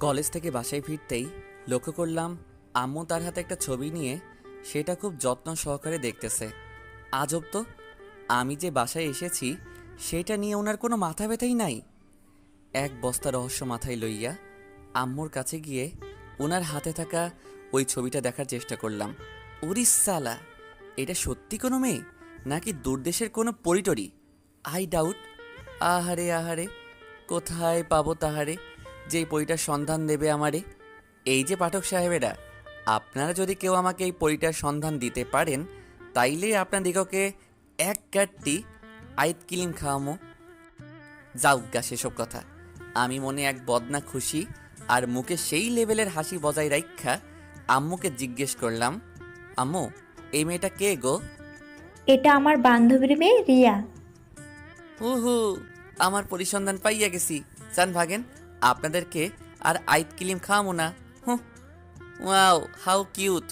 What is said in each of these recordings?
College থেকে বাসায় ফিরতেই লক্ষ্য করলাম আম্মু তার হাতে একটা ছবি নিয়ে সেটা খুব যত্ন সহকারে দেখতেছে। আজব তো, আমি যে বাসায় এসেছি সেটা নিয়ে ওনার কোনো মাথা ব্যথাই নাই। এক বস্তা রহস্য মাথায় লইয়া আম্মুর কাছে গিয়ে ওনার হাতে থাকা ওই ছবিটা দেখার চেষ্টা করলাম। উরিস সালা, এটা সত্যি কোনো মেয়ে নাকি দূরদেশের কোনো পরিটরি? I doubt. আহারে আহারে, কোথায় পাবো তাহারে যেই পরিটার সন্ধান দেবে আমারে? এই যে পাঠক সাহেবেরা, আপনারা যদি কেউ আমাকে এই পরিটার সন্ধান দিতে পারেন তাইলে আপনাদিগকে এক গাঁটটি আইত কিলিম খাওয়ামো। যাউগা সেসব কথা। আমি মনে এক বদনা খুশি আর মুখে সেই লেভেলের হাসি বজায় রাইখা আম্মুকে জিজ্ঞেস করলাম, আম্মু এই মেয়েটা কে গো? এটা আমার বান্ধবীর মেয়ে রিয়া। হুহু, আমার পরিসন্ধান পাইয়া গেছি। চান ভাগেন, আপনাদেরকে আর আইত কিলিম খাওয়ামো না। হুঁ, ওয়াও হাউ কিউট।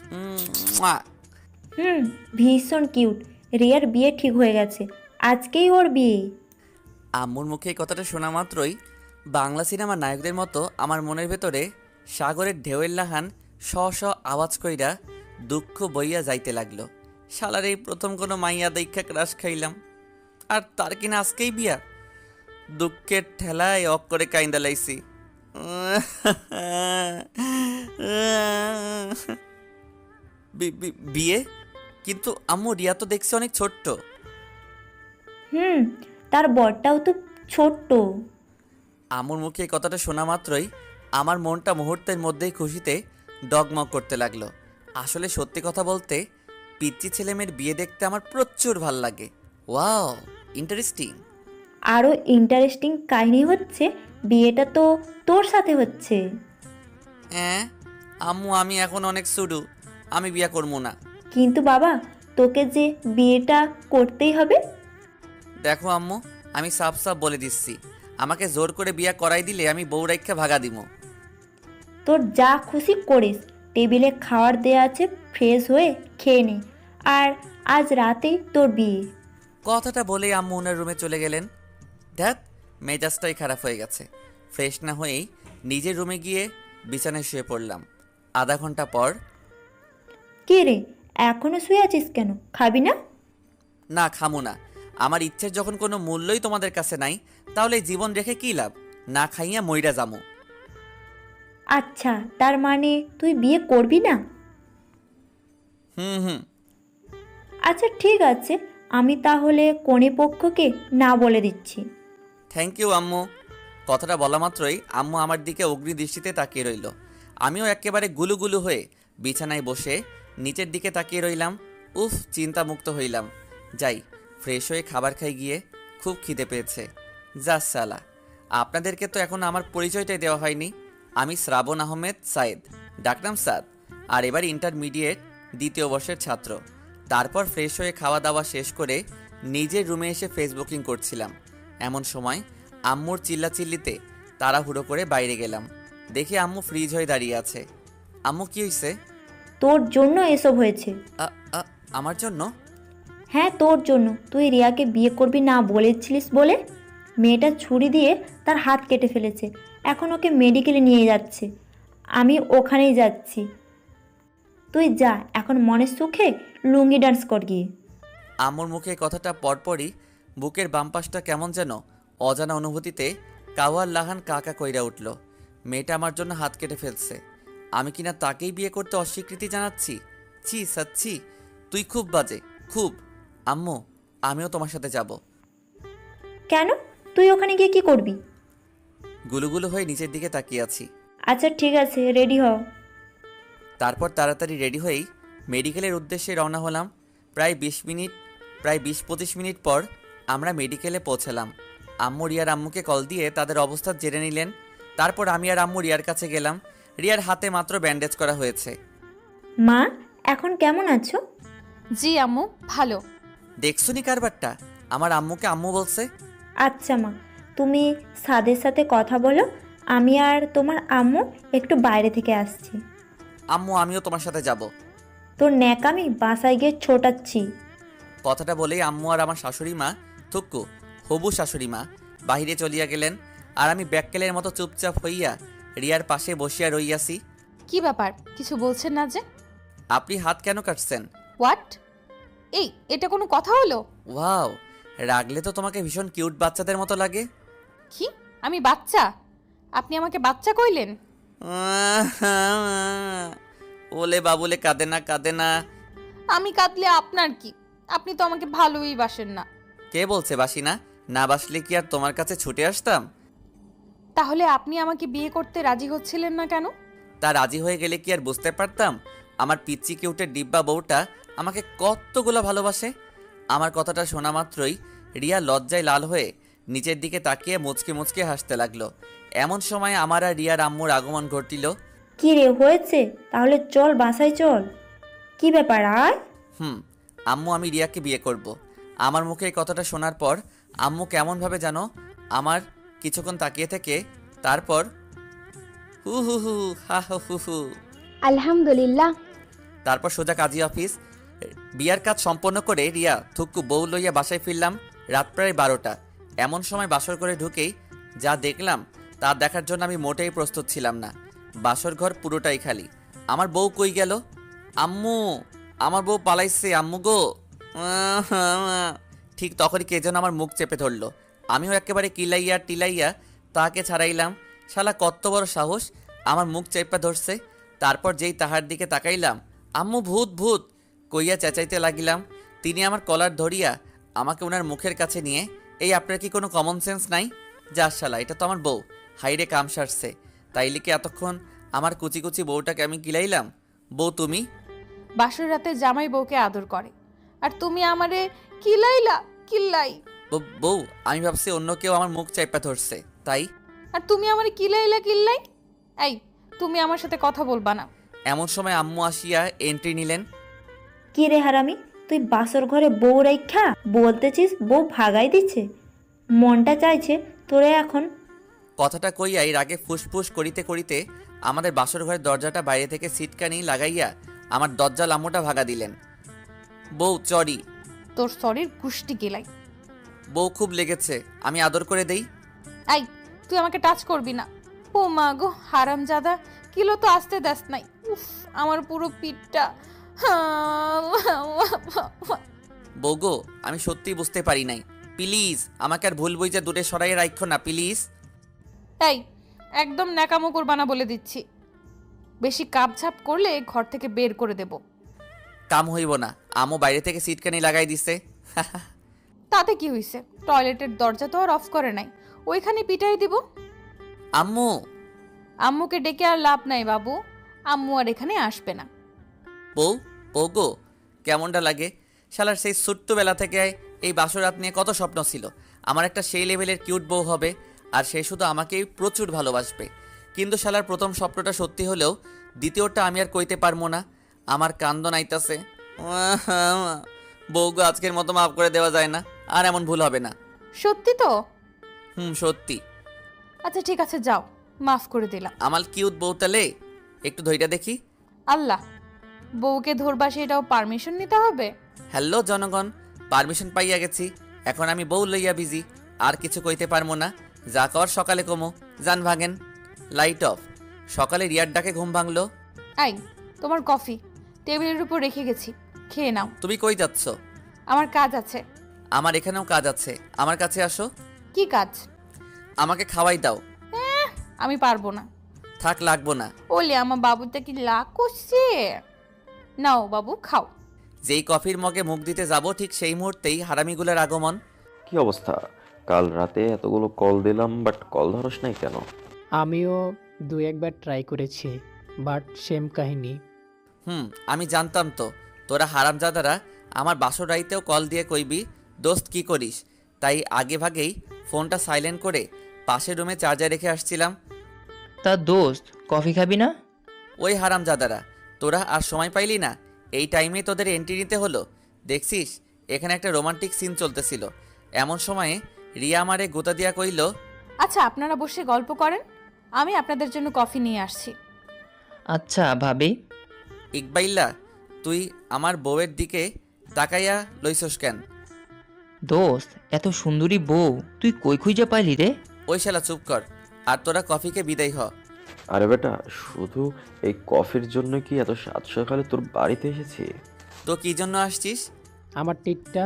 ভীষণ কিউট। রিয়ার বিয়ে ঠিক হয়ে গেছে, আজকেই ওর বিয়ে। আম্মুর মুখে এই কথাটা শোনা মাত্রই বাংলা সিনেমার নায়কদের মতো আমার মনের ভেতরে সাগরের ঢেউয়ের লাহান শ শ আওয়াজ কইরা দুঃখ বইয়া যাইতে লাগলো। শালার এই প্রথম কোনো মাইয়া দীক্ষা ক্রাশ খাইলাম, আর তার কিনা আজকেই বিয়া। দুঃখের ঠেলায় অক করে কাইন্দা লাইছি। বিয়ে? কিন্তু আম্মু রিয়া তো দেখছি অনেক ছোট্ট। হুম, তার বরটাও তো ছোট্ট। আম্মুর মুখে এই কথাটা শোনা মাত্রই আমার মনটা মুহূর্তের মধ্যেই খুশিতে ডগমগ করতে লাগলো। আসলে সত্যি কথা বলতে পিচ্চি ছেলেমেয়ের বিয়ে দেখতে আমার প্রচুর ভাল লাগে। Wow, interesting. আরও ইন্টারেস্টিং কাহিনী হচ্ছে, বিয়েটা তো তোর সাথে হচ্ছে। হ্যাঁ আম্মু, আমি এখন অনেক সুডু, আমি বিয়ে করবো না। কিন্তু বাবা, তোকে যে বিয়েটা করতেই হবে। দেখো আম্মু, আমি সাফ সাফ বলে দিচ্ছি, আমাকে জোর করে বিয়ে করাই দিলে আমি বউ রাইখা ভাগা দিমু। তোর যা খুশি করিস, টেবিলে খাবার দেয়া আছে, ফ্রেশ হয়ে খেয়ে নে। আর আজ রাতেই তোর বিয়ে। কথাটা বলেই আম্মু ওনার রুমে চলে গেলেন। ধ্যাত, মেজাজটাই খারাপ হয়ে গেছে। ফ্রেশ না হয়েই নিজের রুমে গিয়ে বিছানায় শুয়ে পড়লাম। আধা ঘন্টা পর, কে রে, এখনো শুয়ে আছিস কেন? খাবি না? না খামু না। আমার ইচ্ছের যখন কোনো মূল্যই তোমাদের কাছে নাই, তাহলে এই জীবন রেখে কী লাভ? না খাইয়া মইরা যামু। আচ্ছা, তার মানে তুই বিয়ে করবি না? হুম হুম। আচ্ছা ঠিক আছে, আমি তাহলে কনে পক্ষকে না বলে দিচ্ছি। থ্যাংক ইউ আম্মু। কথাটা বলা মাত্রই আম্মু আমার দিকে অগ্নি দৃষ্টিতে তাকিয়ে রইল। আমিও একেবারে গুলুগুলু হয়ে বিছানায় বসে নিচের দিকে তাকিয়ে রইলাম। উফ, চিন্তামুক্ত হইলাম। যাই, ফ্রেশ হয়ে খাবার খাই গিয়ে, খুব খিদে পেয়েছে। যা সালা, আপনাদেরকে তো এখন আমার পরিচয়টাই দেওয়া হয়নি। আমি শ্রাবণ আহমেদ সায়েদ, ডাকনাম সাদ, আর এবার ইন্টারমিডিয়েট দ্বিতীয় বর্ষের ছাত্র। তারপর ফ্রেশ হয়ে খাওয়া দাওয়া শেষ করে নিজের রুমে এসে ফেসবুকিং করছিলাম। এমন সময় আম্মুর চিল্লাচিল্লিতে তাড়াহুড়ো করে বাইরে গেলাম। দেখি আম্মু ফ্রিজ হয়ে দাঁড়িয়ে আছে। আম্মু কি হইছে? তোর জন্য এসব হয়েছে। আ, আ, আমার জন্য? হ্যাঁ, তোর জন্য। তুই রিয়াকে বিয়ে করবি না বলেছিলিস বলে মেয়েটা ছুরি দিয়ে তার হাত কেটে ফেলেছে। এখন ওকে মেডিকেলে নিয়ে যাচ্ছে, আমি ওখানেই যাচ্ছি। তুই যা, এখন মনের সুখে লুঙ্গি ডান্স কর গিয়ে। আম্মুর মুখে কথাটা পরপরই বুকের বাম পাশটা কেমন যেন অজানা অনুভূতিতে কাওয়ার লাহান কাকা কইরা উঠল। মেয়েটা আমার জন্য হাত কেটে ফেলছে, আমি কিনা তাকেই বিয়ে করতে অস্বীকৃতি জানাচ্ছি। ছি সাচ্ছি, তুই খুব বাজে, খুব। আম্মু, আমিও তোমার সাথে যাব। কেন? তুই ওখানে গিয়ে কি করবি? গুলুগুলু হয়ে নিচের দিকে তাকিয়ে আছি। আচ্ছা ঠিক আছে, রেডি হ। তারপর তাড়াতাড়ি রেডি হয়েই মেডিকেলের উদ্দেশ্যে রওনা হলাম। প্রায় 20-25 মিনিট পর আমরা মেডিকেলে পৌঁছালাম। আম্মু রিয়ার আম্মুকে কল দিয়ে তাদের অবস্থা জেনে নিলেন। তারপর আমি আর আম্মু রিয়ার কাছে গেলাম। রিয়ার হাতে মাত্র ব্যান্ডেজ করা হয়েছে। মা, এখন কেমন আছো? জি আম্মু, ভালো। দেখছুনি কারবারটা, আমার আম্মুকে আম্মু বলছে। আচ্ছা মা, তুমি সাদের সাথে কথা বলো, আমি আর তোমার আম্মু একটু বাইরে থেকে আসছি। আম্মু, আমিও তোমার সাথে যাব। তোর ন্যাকামি বাসায় গিয়ে ছোটাচ্ছি। কথাটা বলেই আম্মু আর আমার শাশুড়ি মা, থুক্কু হবু শাশুড়ি মা, বাহিরে চলিয়া গেলেন। আর আমি ব্যাককেলের মতো চুপচাপ হইয়া রিয়ার পাশে বসিয়া রইয়াছি। কি ব্যাপার, কিছু বলছেন না যে? আপনি হাত কেন কাটছেন? হোয়াট? এই, এটা কোনো কথা হলো? ওয়াও, রাগলে তো তোমাকে ভীষণ কিউট বাচ্চাদের মতো লাগে। কি? আমি বাচ্চা? আপনি আমাকে বাচ্চা কইলেন? ওলে বাবুলে, কাঁদে না কাঁদে না। আমি কাঁদলে আপনার কি? আপনি তো আমাকে ভালোই বাসেন না। কে বলছে বাসি না? না বাসলে কি আর তোমার কাছে ছুটে আসতাম? তাহলে আপনি আমাকে বিয়ে করতে রাজি হচ্ছিলেন না কেন? তা রাজি হয়ে গেলে কি আর বুঝতে পারতাম আমার পিচ্চি কিউটের ডিব্বা বউটা আমাকে কতগুলো ভালোবাসে? আমার কথাটা শোনা মাত্রই রিয়া লজ্জায় লাল হয়ে নিচের দিকে তাকিয়ে মুচকে মুচকে হাসতে লাগলো। এমন সময় আমার আর রিয়ার আম্মুর আগমন ঘটিল। কি রে, হয়েছে? তাহলে চল বাসায় চল। কি ব্যাপার আয়? আম্মু, আমি রিয়াকে বিয়ে করব। আমার মুখে এই কথাটা শোনার পর আম্মু কেমনভাবে জানো আমার কিছুক্ষণ তাকিয়ে থেকে তারপর হু হু হু হা হু হু হু, আলহামদুলিল্লাহ। তারপর সোজা কাজী অফিস। বিয়ার কাজ সম্পন্ন করে রিয়া থুক্কু বউ লইয়া বাসায় ফিরলাম। রাত প্রায় 12টা। এমন সময় বাসর ঘরে ঢুকেই যা দেখলাম তা দেখার জন্য আমি মোটেই প্রস্তুত ছিলাম না। বাসর ঘর পুরোটাই খালি। আমার বউ কই গেল? আম্মু, আমার বউ পালাইছে আম্মু গো। ঠিক তখনই কে যেন আমার মুখ চেপে ধরলো। আমিও একেবারে কিলাইয়া টিলাইয়া তাকে ছাড়াইলাম। শালা কত বড় সাহস, আমার মুখ চেপে ধরছে। তারপর যেই তাহার দিকে তাকাইলাম, আম্মু ভূত ভূত কইয়া চেঁচাইতে লাগিলাম। তিনি আমার কলার ধরিয়া আমাকে ওনার মুখের কাছে নিয়ে, এই আপনার কি কোনো কমন সেন্স নাই? যা শালা, এটা তো আমার বউ। হাইরে কাম সারছে। তাইলে কি এতক্ষণ আমার কুচি কুচি বউটাকে আমি গিলাইলাম? বউ তুমি? বাসর রাতে জামাই বউকে আদর করে, আর তুমি আমারে কিলাইলা কিল্লাই। বউ, আমি ভাবছি অন্য কেউ আমার মুখ চাইপা ধরছে তাই। আর তুমি আমারে কিলাইলা কিল্লাই। এই, তুমি আমার সাথে কথা বলবা না। এমন সময় আম্মু আসিয়া এন্ট্রি নিলেন। কি রে হারামি, তুই বাসর ঘরে বউ রাইখা বলতেছিস বউ ভাগাই দিচ্ছে? মনটা চাইছে তোরে এখন। কথাটা কইয়াই রাগে ফুসফুস করিতে করিতে আমাদের বাসর ঘরের দরজাটা বাইরে থেকে সিটকানি লাগাইয়া আমার দরজা লাম্মুটা ভাগা দিলেন। বউ চরি। তোর শরীর কুষ্টি গেলাই। বউ খুব লেগেছে, আমি আদর করে দেই। এই, তুই আমাকে টাচ করবি না। ও মা গো, হারামজাদা, কিলো তো আসতে দেস নাই। উফ, আমার পুরো পিঠটা। বউ গো, আমি সত্যিই বুঝতে পারি নাই। প্লিজ আমাকে আর ভুল বুঝে দূরে সরাইয়ে রাখো না প্লিজ। এই, একদম ন্যাকামো করবা না বলে দিচ্ছি। বেশি কাপঝাপ করলে ঘর থেকে বের করে দেব। কাম হইব না, আমও বাইরে থেকে সিটকানি লাগাই দিছে। তাতে কি হইছে? টয়লেটের দরজা তো আর অফ করে নাই, ওইখানে পিটাই দিব। আম্মু। আম্মুকে ডেকে আর লাভ নাই বাবু, আম্মু আর এখানে আসবে না। বউ, বউ গো, কেমনটা লাগে? শালার সেই ছোট্টবেলা থেকে এই বাসরাত নিয়ে কত স্বপ্ন ছিল আমার একটা সেই লেভেলের কিউট বউ হবে, আর সে শুধু আমাকেই প্রচুর ভালোবাসবে। কিন্তু শালার প্রথম স্বপ্নটা সত্যি হলেও দ্বিতীয়টা আমি আর কইতে পারবো না। আমার কান্দন আইতাছে। বউ গো, আজকের মতো মাফ করে দেওয়া যায় না, আর এমন ভুল হবে না। সত্যি তো? সত্যি। আচ্ছা ঠিক আছে, যাও, মাফ করে দিলাম। আমার কিউট বউ, তাহলে একটু ধৈর্য দেখি। আল্লাহ, বউকে ধরবা সেটাও পারমিশন নিতে হবে? হ্যালো জনগণ, পারমিশন পাইয়া গেছি। এখন আমি বউ লইয়া বিজি, আর কিছু কইতে পারবো না। যা কর সকালে কমো, যান ভাগেন। Light off. সকালে রিয়ার ডাকে ঘুম ভাঙলো। আই, তোমার কফি টেবিলের উপর রেখে গেছি, খেয়ে নাও। তুমি কই যাচ্ছ? আমার কাজ আছে। আমার এখানেও কাজ আছে, আমার কাছে আসো। কি কাজ? আমাকে খাওয়াই দাও। আমি পারবো না। থাক, লাগবো না। ওলে আমার বাবুটা কি লাগ করছে। নাও বাবু, খাও। যেই কফির মগে মুখ দিতে যাব ঠিক সেই মুহূর্তেই হারামিগুলোর আগমন। কি অবস্থা? কাল রাতে এতগুলো কল দিলাম, বাট কল ধরস নাই কেন? আমিও দু একবার ট্রাই করেছি, বাট সেম কাহিনী। আমি জানতাম তো তোরা হারামজাদারা আমার বাসর রাইতেও কল দিয়ে কইবি দোস্ত কি করিস, তাই আগে ভাগেই ফোনটা সাইলেন্ট করে পাশের রুমে চার্জার রেখে আসছিলাম। তা দোস্ত, কফি খাবি না? ওই হারামজাদারা, তোরা আর সময় পাইলি না, এই টাইমে তোদের এন্ট্রি নিতে হলো। দেখছিস এখানে একটা রোমান্টিক সিন চলতেছিল, এমন সময়ে রিয়া আমারে গোতা দিয়া কইল, আচ্ছা আপনারা বসে গল্প করেন, আমি আপনাদের জন্য কফি নিয়ে আসছি। আচ্ছা ভাবি। ইকবাইল্লা, তুই আমার বউয়ের দিকে তাকাইয়া লইছস কেন? দোস্ত, এত সুন্দরী বউ তুই কই খুঁজে পাইলি রে? ওই শালা চুপ কর, আর তোরা কফিকে বিদায় হ। আরে বেটা, শুধু এই কফির জন্য কি এত সাত সকালে তোর বাড়িতে এসেছি? তো কী জন্য আসছিস? আমার টিটটা।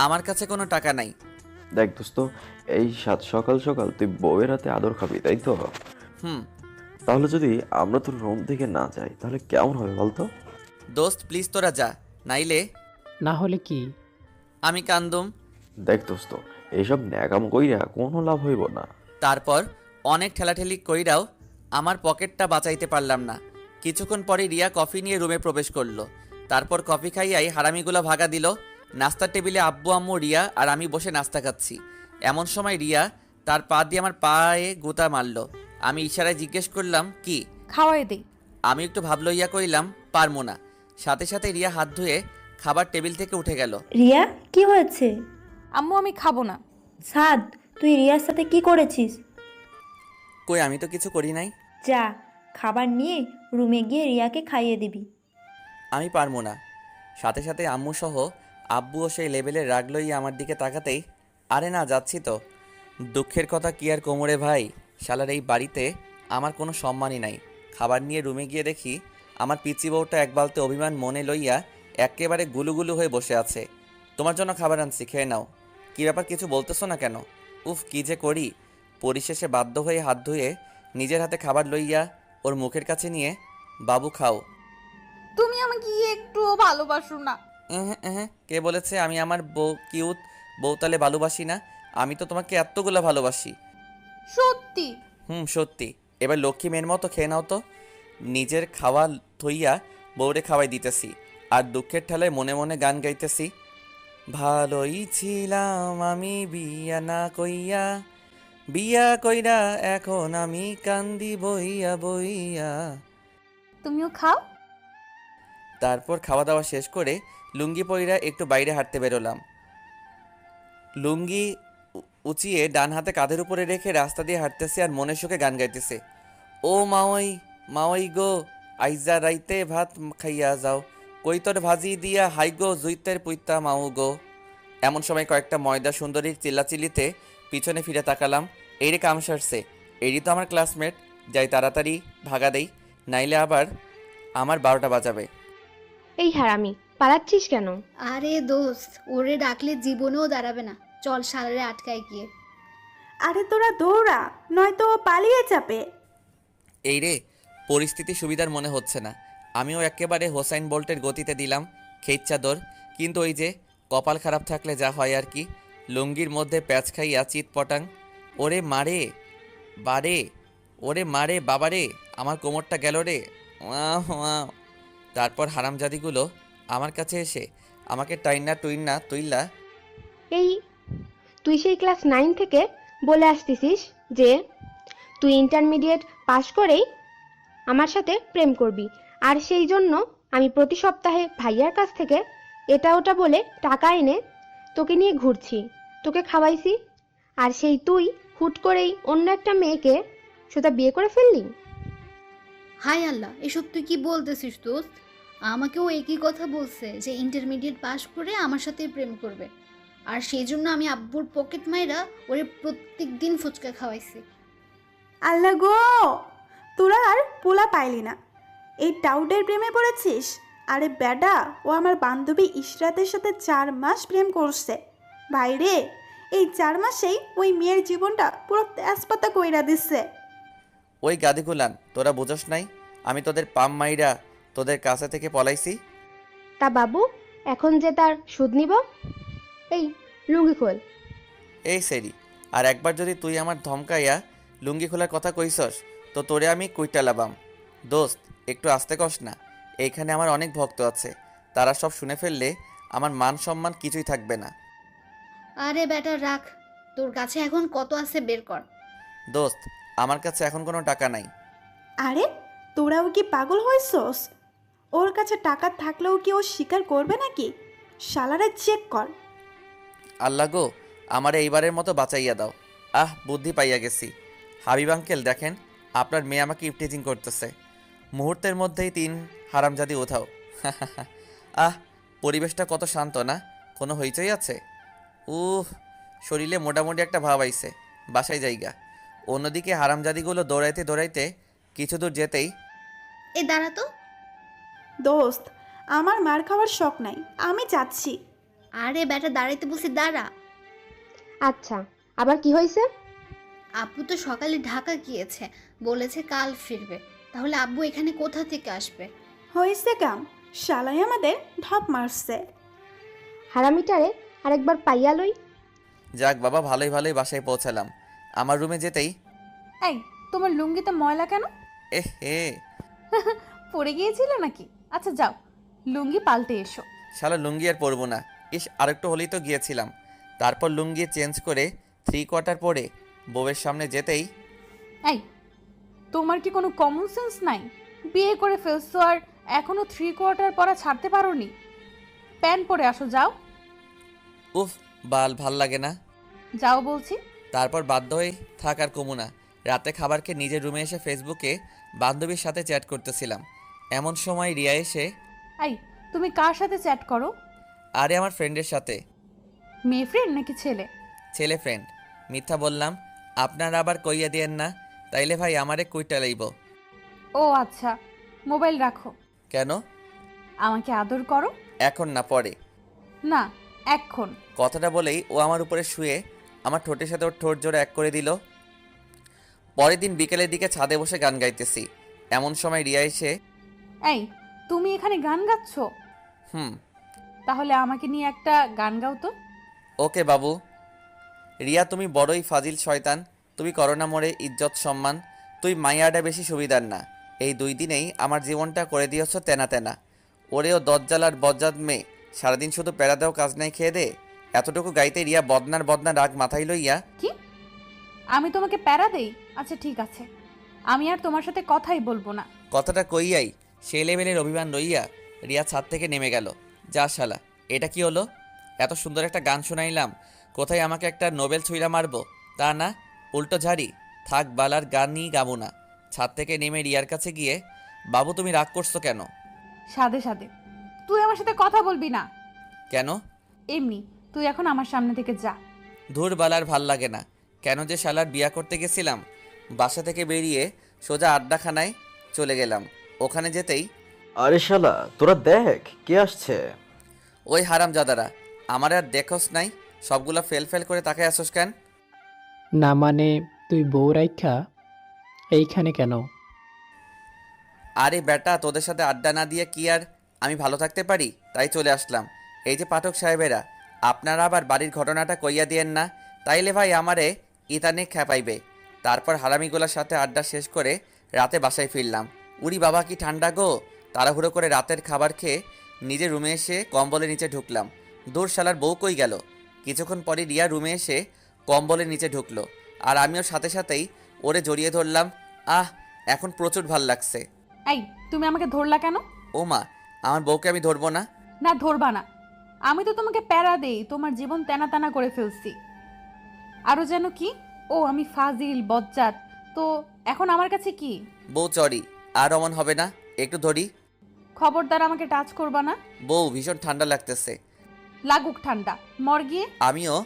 আমার কাছে কোনো টাকা নাই। দেখ দোস্ত, এই সাত সকাল সকাল তুই বউয়ের হাতে আদর খাবি, তাই তো? হুম। তাহলে যদি আমরা তোর রুম থেকে না যাই তাহলে কেমন হবে বলতো? দোস্ত প্লিজ তোরা যা, নাইলে না হলে কি? আমি কান্দুম। দেখ দোস্ত, এইসব ন্যাকাম কইরা কোনো লাভ হইব না। তারপর অনেক ঠেলাঠেলি কইরাও আমার পকেটটা বাঁচাইতে পারলাম না। কিছুক্ষণ পরে রিয়া কফি নিয়ে রুমে প্রবেশ করলো। তারপর কফি খাইয়াই হারামিগুলো ভাগা দিল। নাস্তার টেবিলে আব্বু আম্মু রিয়া আর আমি বসে নাস্তা খাচ্ছি। এমন সময় রিয়া তার পা দিয়ে আমার পায়ে গোতা মারলো। আমি ইশারায় জিজ্ঞেস করলাম কি? খাওয়াই দে। আমি একটু ভাবলইয়া কইলাম পারমো না। সাথে সাথে রিয়া হাত ধুয়ে খাবার টেবিল থেকে উঠে গেল। রিয়া কি হয়েছে? আম্মু আমি খাবো না। সাদ, তুই রিয়ার সাথে কি করেছিস? কই আমি তো কিছু করি নাই। যা, খাবার নিয়ে রুমে গিয়ে রিয়াকে খাইয়ে দিবি। আমি পারবো না। সাথে সাথে আম্মু সহ আব্বুও সেই লেভেলের রাগ লইয়া আমার দিকে তাকাতেই, আরে না যাচ্ছি তো। দুঃখের কথা কি আর কোমরে ভাই, শালার এই বাড়িতে আমার কোনো সম্মানই নাই। খাবার নিয়ে রুমে গিয়ে দেখি আমার পিচি বউটা এক বালতে অভিমান মনে লইয়া একেবারে গুলুগুলু হয়ে বসে আছে। তোমার জন্য খাবার আনছি, খেয়ে নাও। কী ব্যাপার, কিছু বলতেছো না কেন? উফ কী যে করি। পরিশেষে বাধ্য হয়ে হাত ধুয়ে নিজের হাতে খাবার লইয়া ওর মুখের কাছে নিয়ে, বাবু খাও। তুমি আমাকে একটুও ভালোবাসো না। কে বলেছে আমি আমার বউ কিউট বউতালে ভালোবাসি না? আমি তো তোমাকে এতগুলো ভালোবাসি। সত্যি। সত্যি। এবার লক্ষ্মী মেয়ের মতো খেয়ে নাও তো। নিজের খাওয়া থইয়া বউরে খাওয়াই দিতেছি আর দুঃখের ঠেলায় মনে মনে গান গাইতেছি। ভালোই ছিলাম আমি বিয়া না কইয়া, বিয়া কইরা এখন আমি কান্দি বইয়া বইয়া। তুমিও খাও। তারপর খাওয়া দাওয়া শেষ করে লুঙ্গি পইরা একটু বাইরে হাঁটতে বেরোলাম। লুঙ্গি উঁচিয়ে ডান হাতে কাঁধের উপরে রেখে রাস্তা দিয়ে হাঁটতেছে আর মনের সুখে গান গাইতেছে। ও মাওয়াই মাওয়াই গো, আইজা রাইতে ভাত খাইয়া যাও, কৈতর ভাজি দিয়া হাই গো জুইতের পুইতা মাও গো। এমন সময় কয়েকটা ময়দা সুন্দরীর চিল্লাচিল্লিতে পিছনে ফিরে তাকালাম। এরই কাম সারছে, এরই তো আমার ক্লাসমেট। যাই তাড়াতাড়ি ভাগা দেই, নাইলে আবার আমার 12টা বাজাবে। এই হারামি, পালাচ্ছিস কেন? আরে দোস্ত, ওরে ডাকলে জীবনেও দাঁড়াবে না। চল সারারে আটকায় গিয়ে। আরে তোরা দৌড়া, নয়তো ও পালিয়ে যাবে। এই রে, পরিস্থিতি সুবিধার মনে হচ্ছে না। আমিও একেবারে হোসাইন বোল্টের গতিতে দিলাম খেইচ্ছা চাদর। কিন্তু ওই যে কপাল খারাপ থাকলে যা হয় আর কি, লুঙ্গির মধ্যে প্যাচ খাইয়া চিত পটাং। ওরে মারে বারে, ওরে মারে বাবারে, আমার কোমরটা গেল রে। Wow wow. তারপর হারামজাদিগুলো আমার কাছে এসে আমাকে টাইনা টুইনা তুইলা। এই, তুই সেই ক্লাস 9 থেকে বলে আসতেছিস যে তুই ইন্টারমিডিয়েট পাশ করেই আমার সাথে প্রেম করবি, আর সেই জন্য আমি প্রতি সপ্তাহে ভাইয়ার কাছ থেকে এটা ওটা বলে টাকা এনে তোকে নিয়ে ঘুরছি, তোকে খাওয়াইছি, আর সেই তুই হুট করেই অন্য একটা মেয়েকে সেটা বিয়ে করে ফেললি। হাই আল্লাহ, এসব তুই কি বলতেছিস দোস্ত? আমাকেও একই কথা বলছে যে ইন্টারমিডিয়েট পাশ করে আমার সাথে প্রেম করবে, আর সেই জন্য আমি আব্বুর পকেট মাইরা ওরে প্রত্যেক দিন ফুচকা খাওয়াইছি। আল্লাহ গো, তোরা আর পোলা পাইলি না, এই টাউডের প্রেমে পড়েছিস? আরে ব্যাডা, ও আমার বান্ধবী ইশরাতের সাথে 4 মাস প্রেম করছে। ভাইরে, এই 4 মাসেই ওই মেয়ের জীবনটা পুরো তেজপাতা কইরা দিচ্ছে। ওই গাদিগুলান, তোরা বুঝোস নাই আমি তোদের পাম মাইরা তোদের কাছে থেকে পলাইছি? তা বাবু, এখন যে তার সুদ নিব। এই লুঙ্গি খোল। এই সেরি, আর একবার যদি তুই আমার ধমকাইয়া লুঙ্গি খোলার কথা কইসস তো তোরে আমি কুইটা লাবাম। দোস্ত একটু আস্তে কস না, এইখানে আমার অনেক ভক্ত আছে, তারা সব শুনে ফেললে আমার মান সম্মান কিছুই থাকবে না। আরে বেটা রাখ, তোর কাছে এখন কত আছে বের কর। দোস্ত আমার কাছে এখন কোনো টাকা নাই। আরে তোরাও কি পাগল হয়েছস? ওর কাছে টাকা থাকলেও কি ও স্বীকার করবে নাকি? শালারে চেক কর। আল্লাহ গো, আমার এইবারের মতো বাঁচাইয়া দাও। বুদ্ধি পাইয়া গেছি। হাবিব আঙ্কেল দেখেন, আপনার মেয়ে আমাকে ইফটিজিং করতেছে। মুহূর্তের মধ্যেই 3 হারামজাদি উঠাও। পরিবেশটা কত শান্ত না, কোনো হইচই আছে? শরীরে মোটামুটি একটা ভাব আইছে, বাসায় জায়গা। অন্যদিকে হারামজাদিগুলো দৌড়াইতে দৌড়াইতে কিছু দূর যেতেই এ দাঁড়া তো। দোস্ত, আমার মার খাওয়ার শখ নাই, আমি যাচ্ছি। আরে বেটা দাঁড়াইতে বলছি, দাঁড়া। আচ্ছা, আবার কি হয়েছে? আব্বু তো সকালে ঢাকা গিয়েছে, বলেছে কাল ফিরবে। তাহলে আব্বু এখানে কোথা থেকে আসবে? হয়েছে কাম, শালাই আমাদের ঢপ মারছে। হারামিটারে আরেকবার পাইয়া লই। যাক বাবা, ভালোই ভালোই বাসায় পৌঁছালাম। আমার রুমে যেতেই এই, তোমার লুঙ্গিতে ময়লা কেন? এ হে, পড়ে গিয়েছিলে নাকি? আচ্ছা যাও, লুঙ্গি পাল্টে এসো। শালা লুঙ্গি আর পরবো না। ইস, আরেকটু হলেই তো গিয়েছিলাম। তারপর লুঙ্গি চেঞ্জ করে 3/4 পরে বউয়ের সামনে যেতেই এই, তোমার কি কোনো কমন সেন্স নাই? বিয়ে করে ফেলছো আর এখনো 3/4 পরা ছাড়তে পারোনি? প্যান্ট পরে আসো, যাও। উফ, ভাল লাগে না। যাও বলছি। তারপর বাধ্য হয়ে থাক আর কমু না। রাতে খাবার খেয়ে নিজের রুমে এসে ফেসবুকে বান্ধবীর সাথে চ্যাট করতেছিলাম। এমন সময় রিয়া এসে, এই, তুমি কার সাথে চ্যাট করো? আরে আমার ফ্রেন্ডের সাথে। মেয়ে ফ্রেন্ড নাকি ছেলে? ছেলে ফ্রেন্ড। মিথ্যা বললাম। আপনারা আবার কইয়া দিয়েন না, তাইলে ভাই আমারে কুইটা লইব। ও আচ্ছা, মোবাইল রাখো। কেন? আমাকে আদর করো। এখন না, পরে। না, এখন। কথাটা বলেই ও আমার উপরে শুয়ে আমার ঠোঁটের সাথে ওর ঠোঁট জোড়া এক করে দিল। পরের দিন বিকেলের দিকে ছাদে বসে গান গাইতেছি। এমন সময় রিয়া এসে, এই, তুমি এখানে গান গাচ্ছ? হুম। তাহলে আমাকে নিয়ে একটা গান গাও তো। ওকে বাবু। রিয়া, তুমি বড়ই ফাজিল শয়তান। তুমি করোনা মোড়ে ইজ্জত সম্মান। তুই মাইয়াটা বেশি সুবিধার না। এই 2 দিনেই আমার জীবনটা করে দিয়েছ তেনা তেনা। ওরেও দজ্জাল আর বজ্জাত মেয়ে, সারাদিন শুধু প্যারা দেও, কাজ নাই খেয়ে দে। এতটুকু গাইতে রিয়া বদনার রাগ মাথায় লইয়া, কি? আমি তোমাকে প্যারা দেই? আচ্ছা ঠিক আছে, আমি আর তোমার সাথে কথাই বলবো না। কথাটা কইয়াই সেই লেভেলের অভিমান লইয়া রিয়া ছাদ থেকে নেমে গেল। যা শালা, এটা কি হলো? এত সুন্দর একটা গান শোনাইলাম, কোথায় আমাকে একটা নোবেল ছুঁইরা মারবো, তা না, উল্টো ঝাড়ি। থাক, বালার গানই গাবো না। ছাদ থেকে নেমে রিয়ার কাছে গিয়ে, বাবু তুমি রাগ করছো কেন? সাদে সাদে তুই আমার সাথে কথা বলবি না। কেন? এমনি, তুই এখন আমার সামনে থেকে যা। ধুর, বালার ভাল লাগে না। কেন যে শালার বিয়া করতে গেছিলাম। বাসা থেকে বেরিয়ে সোজা আড্ডাখানায় চলে গেলাম। ওখানে যেতেই, আরে শালা, তোরা দেখ কে আসছে। ওই হারামজাদারা, আমার আর দেখোস নাই? সবগুলা ফেল করে তাকায় আসোস কেন? না মানে, তুই বউ রাইখা এইখানে কেন? আরে বেটা, তোদের সাথে আড্ডা না দিয়ে কি আর আমি ভালো থাকতে পারি? তাই চলে আসলাম। এই যে পাঠক সাহেবেরা, আপনারা আবার বাড়ির ঘটনাটা কইয়া দিয়েন না, তাইলে ভাই আমারে ইতানে খেপাইবে। তারপর হারামিগুলোর সাথে আড্ডা শেষ করে রাতে বাসায় ফিরলাম। উরি বাবা, কি ঠান্ডা গো! তাড়াহুড়ো করে রাতের খাবার খেয়ে নিজের রুমে এসে কম্বলের নিচে ঢুকলাম। দূর শালার বউ কই গেল? কিছুক্ষণ পরে রিয়া রুমে এসে কম্বলের নিচে ঢুকলো, আর আমিও সাথে সাথেই ওরে জড়িয়ে ধরলাম। আহ, এখন প্রচুর ভাল লাগছে। এই, তুমি আমাকে ধরলা কেন? ও মা, আমার বউকে আমি ধরবো না? না, ধরবা না। আমি তো তোমাকে প্যারা দেই, তোমার জীবন তেনা তেনা করে ফেলছি। আরও যেন কি, ও আমি ফাজিল বজ্জাত, তো এখন আমার কাছে কি? বউ চড়ি, আর অমন হবে না, একটু ধরি। খবরদার আমাকে টাচ করবা না। বউ, ভীষণ ঠান্ডা লাগতেছে। লাগুক ঠান্ডা, মর গিয়ে। আমিও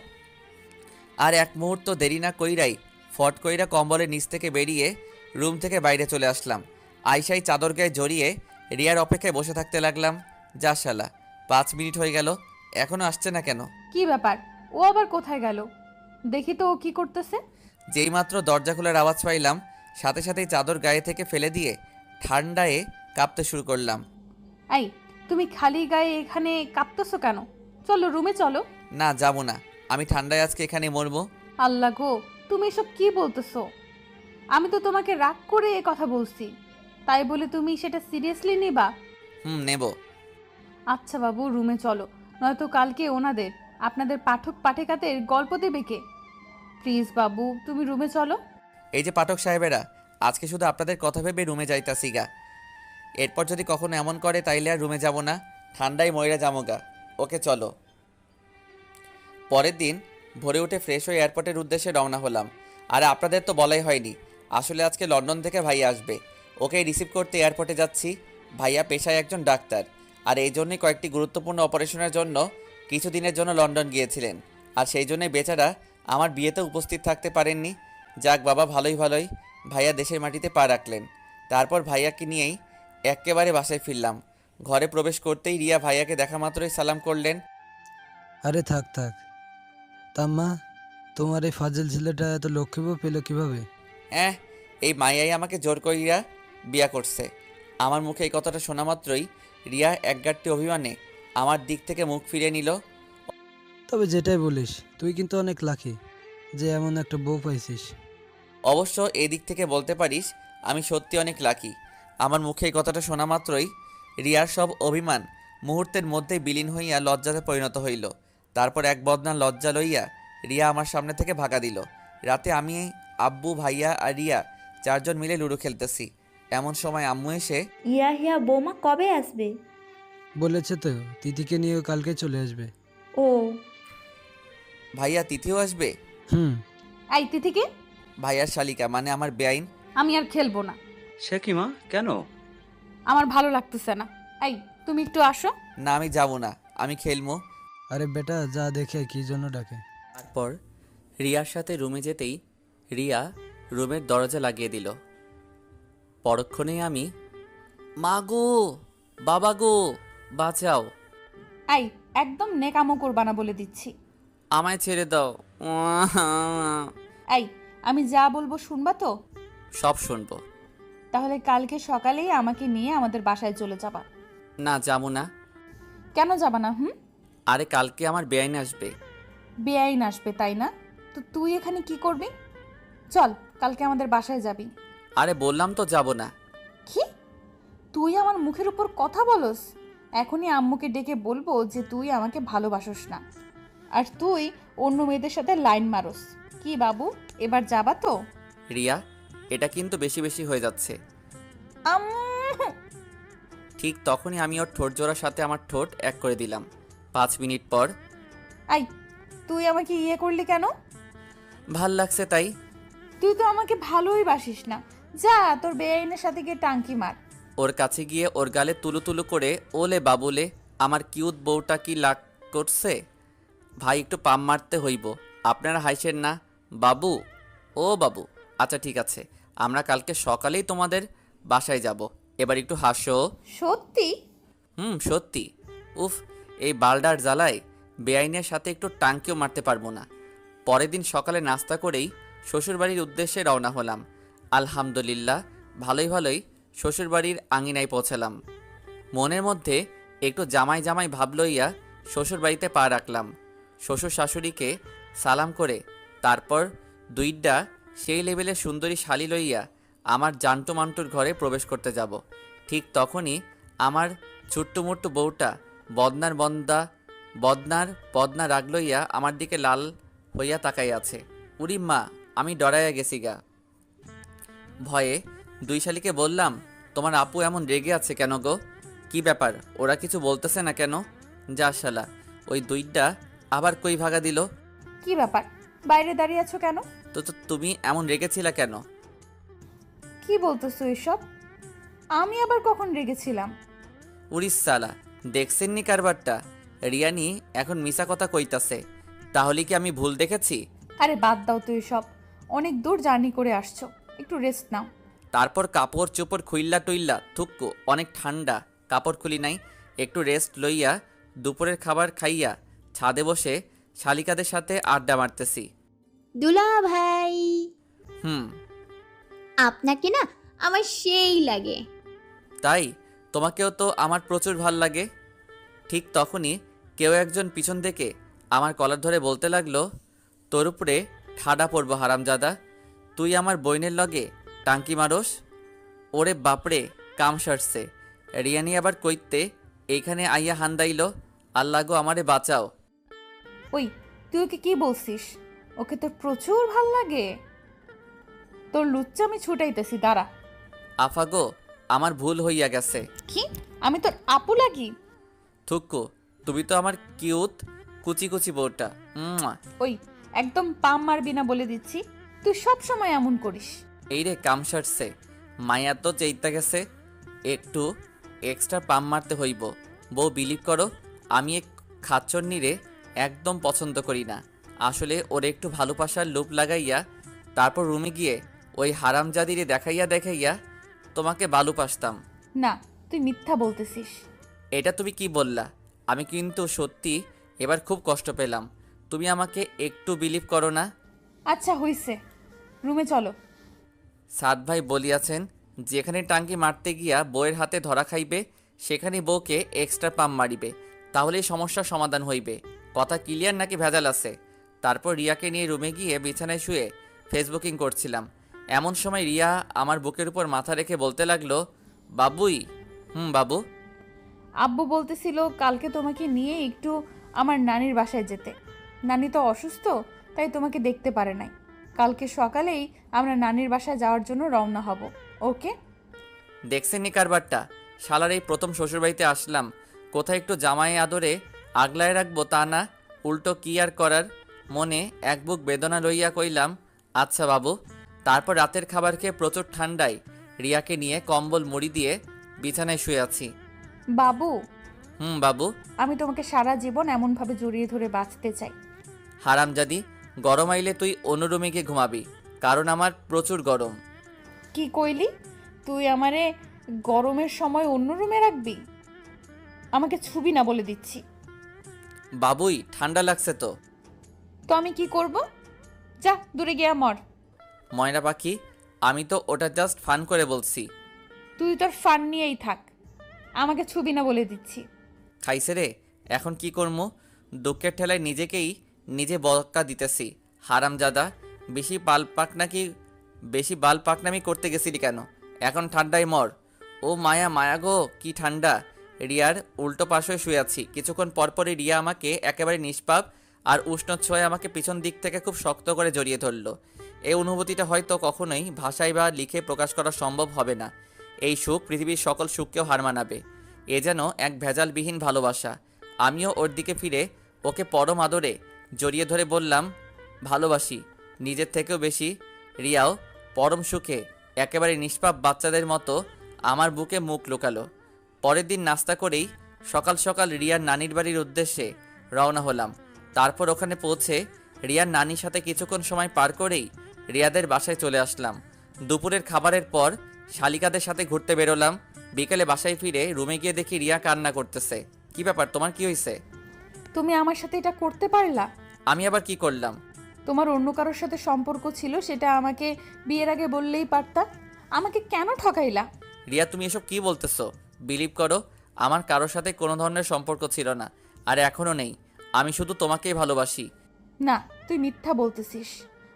আর এক মুহূর্ত দেরি না কইরাই ফট কইরা কম্বলের নিচ থেকে বেরিয়ে রুম থেকে বাইরে চলে আসলাম। আইসাই চাদর গায়ে জড়িয়ে রিয়ার অপেক্ষায় বসে থাকতে লাগলাম। যা শালা, 5 মিনিট হয়ে গেল, এখনো আসছে না কেন? কি ব্যাপার, ও আবার কোথায় গেল? দেখি তো ও কি করতেছে। যেই মাত্র দরজা খোলার আওয়াজ পাইলাম, সাথে সাথেই চাদর গায়ে থেকে ফেলে দিয়ে ঠান্ডায় কাঁপতে শুরু করলাম। এই, তুমি খালি গায়ে এখানে কাঁপতেছো কেন? চলো রুমে চলো। না, যাবো না, আমি ঠান্ডায় আজকে এখানে মরবো। আল্লাহ গো, তুমি এসব কি বলতেছো? আমি তো তোমাকে রাগ করে এ কথা বলছি, তাই বলে তুমি সেটা সিরিয়াসলি নিবা? নেব। আচ্ছা বাবু, রুমে চলো, নয়তো কালকে ওনাদের, আপনাদের পাঠক পাঠিকাদের গল্প দেবে কে? প্লিজ বাবু, তুমি রুমে চলো। এই যে পাঠক সাহেবেরা, আজকে শুধু আপনাদের কথা ভেবে রুমে যাইতাছি গা। এরপর যদি কখনো এমন করে তাইলে আর রুমে যাব না, ঠান্ডায় ময়রা যামোগা। ওকে চলো। পরের দিন ভোরে উঠে ফ্রেশ হয়ে এয়ারপোর্টের উদ্দেশ্যে রওনা হলাম। আর আপনাদের তো বলাই হয়নি, আসলে আজকে লন্ডন থেকে ভাইয়া আসবে। ওকে রিসিভ করতে এয়ারপোর্টে যাচ্ছি। ভাইয়া পেশায় একজন ডাক্তার, আর এই জন্যই কয়েকটি গুরুত্বপূর্ণ অপারেশনের জন্য কিছুদিনের জন্য লন্ডন গিয়েছিলেন। আর সেই জন্যই বেচারা আমার বিয়েতে উপস্থিত থাকতে পারেননি। যাক বাবা, ভালোই ভালোই ভাইয়া দেশের মাটিতে পা রাখলেন। তারপর ভাইয়াকে নিয়েই এক্কেবারে বাসায় ফিরলাম। ঘরে প্রবেশ করতেই রিয়া ভাইয়াকে দেখা মাত্রই সালাম করলেন। আরে থাক থাক। তাম্মা, তোমার এই ফাজিল ছেলেটা এত লক্ষ্মীবউ পেল কিভাবে? এই মাইয়াই আমাকে জোর করিয়া বিয়া করছে। আমার মুখে এই কথাটা শোনা মাত্রই রিয়া একগাট্টি অভিমানে আমার দিক থেকে মুখ ফিরিয়ে নিল। তবে যেটাই বলিস, তুই কিন্তু অনেক লাকি যে এমন একটা বউ পাইছিস। অবশ্য এই দিক থেকে বলতে পারিস আমি সত্যি অনেক লাকি। আমার মুখে এই কথাটা শোনা মাত্রই রিয়ার সব অভিমান মুহূর্তের মধ্যেই বিলীন হইয়া লজ্জাতে পরিণত হইল। তারপর এক বদনা লজ্জা লইয়া রিয়া আমার সামনে থেকে ভাগা দিল। রাতে আমি, আব্বু, ভাইয়া আর রিয়া 4 জন মিলে লুডো খেলতেছি। এমন সময় আম্মু এসে, হিয়া বৌমা কবে আসবে? বলেছে তো তিথিকে নিয়ে কালকে চলে আসবে। ও, ভাইয়া তিথিও আসবে? হুম। এই তিথিকে, ভাইয়ার শালিকা মানে আমার বেআইন। আমি আর খেলবো না। সে কি মা, কেন? আমার ভালো লাগতেছে না। এই তুমি একটু আসো। না, আমি যাব না, আমি খেলবো। আরে বেটা যা, দেখে কি জন্য ডাকে। তারপর রিয়ার সাথে রুমে যেতেই রিয়া রুমের দরজা লাগিয়ে দিল। পরক্ষণেই আমি, মা গো, বাবা গো, বাঁচাও, এই একদম নেকামো করবা না বলে দিচ্ছি। আমায় ছেড়ে দাও। এই আমি যা বলবো শুনবা তো? সব শুনবো। তাহলে কালকে সকালেই আমাকে নিয়ে আমাদের বাসায় চলে যাবা। না, যাবো না। কেন যাবা না? আরে কালকে আমার বেআইন আসবে। বেআইন আসবে তাই না? তো তুই এখানে কি করবি? চল কালকে আমাদের বাসায় যাবি। আরে বললাম তো যাব না। কি তুই আমার মুখের উপর কথা বলস? এখনই আম্মুকে ডেকে বলবো যে তুই আমাকে ভালোবাসোস না, আর তুই অন্য মেয়েদের সাথে লাইন মারস। কি বাবু, এবার যাবা তো? রিয়া, এটা কিন্তু বেশি বেশি হয়ে যাচ্ছে। আম্মু! ঠিক তখনই আমি ওর ঠোঁট জোড়ার সাথে আমার ঠোঁট এক করে দিলাম। 5 মিনিট পর, আই তুই আমাকে ইয়ে করলি কেন? ভাল লাগছে তাই। তুই তো আমাকে ভালোই বাসিস না। যা তোর বেআইনের সাথে গিয়ে টাঙ্কি মার। ওর কাছে গিয়ে ওর গালে তুলু তুলু করে, ওলে বাবুলে, আমার কিউট বউটা কি লাগ করছে। ভাই একটু পাম মারতে হইব। আপনারা হাসেন না বাবু। ও বাবু, আচ্ছা ঠিক আছে, আমরা কালকে সকালেই তোমাদের বাসায় যাব। এবার একটু হাসো। সত্যি? সত্যি। উফ, এই বালডার জ্বালায় বেআইনের সাথে একটু টাঙ্কিও মারতে পারবো না। পরের দিন সকালে নাস্তা করেই শ্বশুরবাড়ির উদ্দেশ্যে রওনা হলাম। আলহামদুলিল্লাহ ভালোই ভালোই শ্বশুরবাড়ির আঙিনায় পৌঁছালাম। মনের মধ্যে একটু জামাই জামাই ভাব লইয়া শ্বশুরবাড়িতে পা রাখলাম। শ্বশুর শাশুড়িকে সালাম করে তারপর দুইটা সেই লেভেলের সুন্দরী শালি লইয়া আমার জান্টু মান্টুর ঘরে প্রবেশ করতে যাব। ঠিক তখনই আমার ছোট্টমোট্টু বউটা বদনার রাগ লইয়া আমার দিকে লাল হইয়া তাকাই আছে। উরি মা, আমি ডরাইয়া গেছি গা। ভয়ে 2 শালিকে বললাম, তোমার আপু এমন রেগে আছে কেন গো? কি ব্যাপার, ওরা কিছু বলতেছে না কেন? যা শালা, ওই 2টা আবার কই ভাগা দিল। কি ব্যাপার, বাইরে দাঁড়িয়ে আছো কেন? তো তুমি এমন রেগেছিলা কেন? কি বলতেছো এসব? আমি আবার কখন রেগেছিলাম? উড়িস সালা, দেখছেননি কারবারটা? রিয়ানি এখন মিছা কথা কইতাছে। তাহলে কি আমি ভুল দেখেছি? আরে বাদ দাও তো এসব, অনেক দূর জার্নি করে আসছো, একটু রেস্ট নাও। তারপর কাপড় চোপড় খুইল্লা টুইল্লা, থুক্কু অনেক ঠান্ডা, কাপড় খুলি নাই। একটু রেস্ট লইয়া দুপুরের খাবার খাইয়া ছাদে বসে শালিকাদের সাথে আড্ডা মারতেছি। দুলা ভাই, হুম। আপনাকে না আমার সেই লাগে। তাই? তোমাকেও তো আমার প্রচুর ভাল লাগে। ঠিক তখনই কেউ একজন পিছন থেকে আমার কলার ধরে বলতে লাগলো, তোর উপরে ঠাডা পড়বো হারামজাদা, তুই আমার বইনের লগে টাঙ্কি মারোস। ওরে বাপরে, কাম সারছে। রিয়ানি আবার কইতে এইখানে আইয়া হান্দাইল। আল্লাহ গো, আমারে বাঁচাও। ওই তুই ওকে কি বলছিস? ওকে তোর প্রচুর ভাল লাগে? তোর লুচ্চা আমি ছুটাইতেছি, দাঁড়া। আফা গো, আমার ভুল হইয়া গেছে। কি আমি তোর আপু লাগি? থুক্কু, তুমি তো আমার কিউট কুচি কুচি বউটা। ওই একদম পাম মারবি না বলে দিচ্ছি, তুই সব সময় এমন করিস। এই রে, কাম সারছে। মায়া তো চেইতা গেছে, একটু এক্সট্রা পাম মারতে হইব। বউ বিলিভ করো, আমি এক খাচ্চন্নিরে একদম পছন্দ করি না। আসলে ওরে একটু ভালোবাসার লোভ লাগাইয়া তারপর রুমে গিয়ে ওই হারামজাদিরে দেখাইয়া তোমাকে বালু পাসতাম। না, তুই মিথ্যা বলতেছিস। এটা তুমি কি বললা? আমি কিন্তু সত্যি এবার খুব কষ্ট পেলাম। তুমি আমাকে একটু বিলিভ করো না? আচ্ছা হইছে, রুমে চলো। সাদ ভাই বলিয়াছেন, যেখানে টাঙ্কি মারতে গিয়া বউয়ের হাতে ধরা খাইবে, সেখানে বউকে এক্সট্রা পাম্প মারিবে, তাহলেই সমস্যার সমাধান হইবে। কথা ক্লিয়ার নাকি ভেজাল আছে? তারপর রিয়াকে নিয়ে রুমে গিয়ে বিছানায় শুয়ে ফেসবুকিং করছিলাম। এমন সময় রিয়া আমার বুকের উপর মাথা রেখে বলতে লাগলো, বাবুই। বাবু। আব্বু বলতেছিল কালকে তোমাকে নিয়ে একটু আমার নানির বাসায় যেতে। নানি তো অসুস্থ, তাই তোমাকে দেখতে পারে নাই। কালকে সকালেই আমরা নানির বাসায় যাওয়ার জন্য রওনা হব। ওকে? দেখছেননি কারবারটা? শালার এই প্রথম শ্বশুরবাড়িতে আসলাম, কোথায় একটু জামাই আদরে আগলায় রাখবো তা না, উল্টো কি আর করার। মনে এক বুক বেদনা লইয়া কইলাম, আচ্ছা বাবু। তারপর রাতের খাবার খেয়ে প্রচুর ঠান্ডায় রিয়াকে নিয়ে কম্বল মুড়ি দিয়ে বিছানায় শুয়ে আছি। বাবু, বাবু। আমি তোমাকে সারা জীবন এমনভাবে জড়িয়ে ধরে বাঁচতে চাই। হারামজাদি, গরম আইলে তুই অন্য রুমে গিয়ে ঘুমাবি, কারণ আমার প্রচুর গরম। কি কইলি? তুই আমারে গরমের সময় অন্য রুমে রাখবি? আমাকে ছুবি না বলে দিচ্ছি। বাবুই, ঠান্ডা লাগছে তো। তো আমি কি করব? যা দূরে গিয়া মর। ময়না পাখি, আমি তো ওটা জাস্ট ফান করে বলছি। তুই তোর ফান নিয়েই থাক, আমাকে ছুবি না বলে দিচ্ছি। খাইছে রে, এখন কি করবো? দুঃখের ঠেলায় নিজেকেই নিজে বক্কা দিতেছি। হারামজাদা, বেশি বাল পাকনামি করতে গেছিলি কেন? এখন ঠান্ডায় মর। ও মায়া, মায়া গো, কি ঠান্ডা। রিয়ার উল্টো পাশে শুয়ে আছি। কিছুক্ষণ পরপরই রিয়া আমাকে একেবারে নিষ্পাপ আর উষ্ণ ছোঁয়ে আমাকে পিছন দিক থেকে খুব শক্ত করে জড়িয়ে ধরলো। এই অনুভূতিটা হয়তো কখনোই ভাষায় বা লিখে প্রকাশ করা সম্ভব হবে না। এই সুখ পৃথিবীর সকল সুখকেও হার মানাবে। এ যেন এক ভেজালবিহীন ভালোবাসা। আমিও ওর দিকে ফিরে ওকে পরম আদরে জড়িয়ে ধরে বললাম, ভালোবাসি নিজের থেকেও বেশি। রিয়াও পরম সুখে একেবারে নিষ্পাপ বাচ্চাদের মতো আমার বুকে মুখ লুকালো। পরের দিন নাস্তা করেই সকাল সকাল রিয়ার নানির বাড়ির উদ্দেশ্যে রওনা হলাম। তারপর ওখানে পৌঁছে রিয়ার নানির সাথে কিছুক্ষণ সময় পার করেই রিয়াদের বাসায় চলে আসলাম। দুপুরের খাবারের পর শালিকাদের সাথে ঘুরতে বেরোলাম। বিকেলে বাসায় ফিরে রুমে গিয়ে দেখি রিয়া কান্না করতেছে। কি ব্যাপার, তোমার কি হয়েছে? তুমি আমার সাথে এটা করতে পারলা? আমি আবার কি করলাম? তোমার অন্য কারোর সাথে সম্পর্ক ছিল, সেটা আমাকে বিয়ের আগে বললেই পারতা। আমাকে কেন ঠকাইলা? রিয়া, তুমি এসব কি বলতেছো? বিলিভ করো, আমার কারোর সাথে কোনো ধরনের সম্পর্ক ছিল না, আর এখনও নেই। আমি শুধু তোমাকেই ভালোবাসি। না, তুই মিথ্যা বলতেছিস।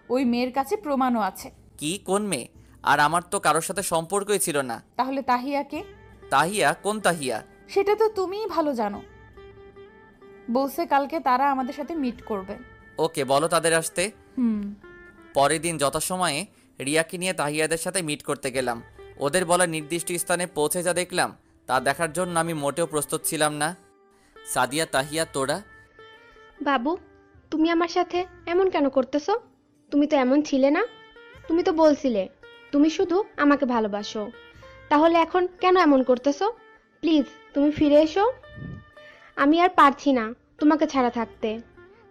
ওই মেয়ের কাছে প্রমাণও আছে। কি? কোন মেয়ে? আর আমার তো কারোর সাথে সম্পর্কই ছিল না। তাহলে তাহিয়াকে? তাহিয়া? কোন তাহিয়া? সেটা তো তুমিই ভালো জানো। বলছে কালকে তারা আমাদের সাথে মিট করবে। ওকে, বলো তাদের আসতে। হুম। পরের দিন যথাসময়ে রিয়াকে নিয়ে তাহিয়াদের সাথে মিট করতে গেলাম। ওদের বলা নির্দিষ্ট স্থানে পৌঁছে যা দেখলাম, তা দেখার জন্য আমি মোটেও প্রস্তুত ছিলাম না। সাদিয়া, তাহিয়া, তোরা? বাবু, তুমি আমার সাথে এমন কেন করতেছো? তুমি তো এমন ছিলে না। তুমি তো বলছিলে তুমি শুধু আমাকে ভালোবাসো। তাহলে এখন কেন এমন করতেছো? প্লিজ তুমি ফিরে এসো। আমি আর পারছি না তোমাকে ছাড়া থাকতে।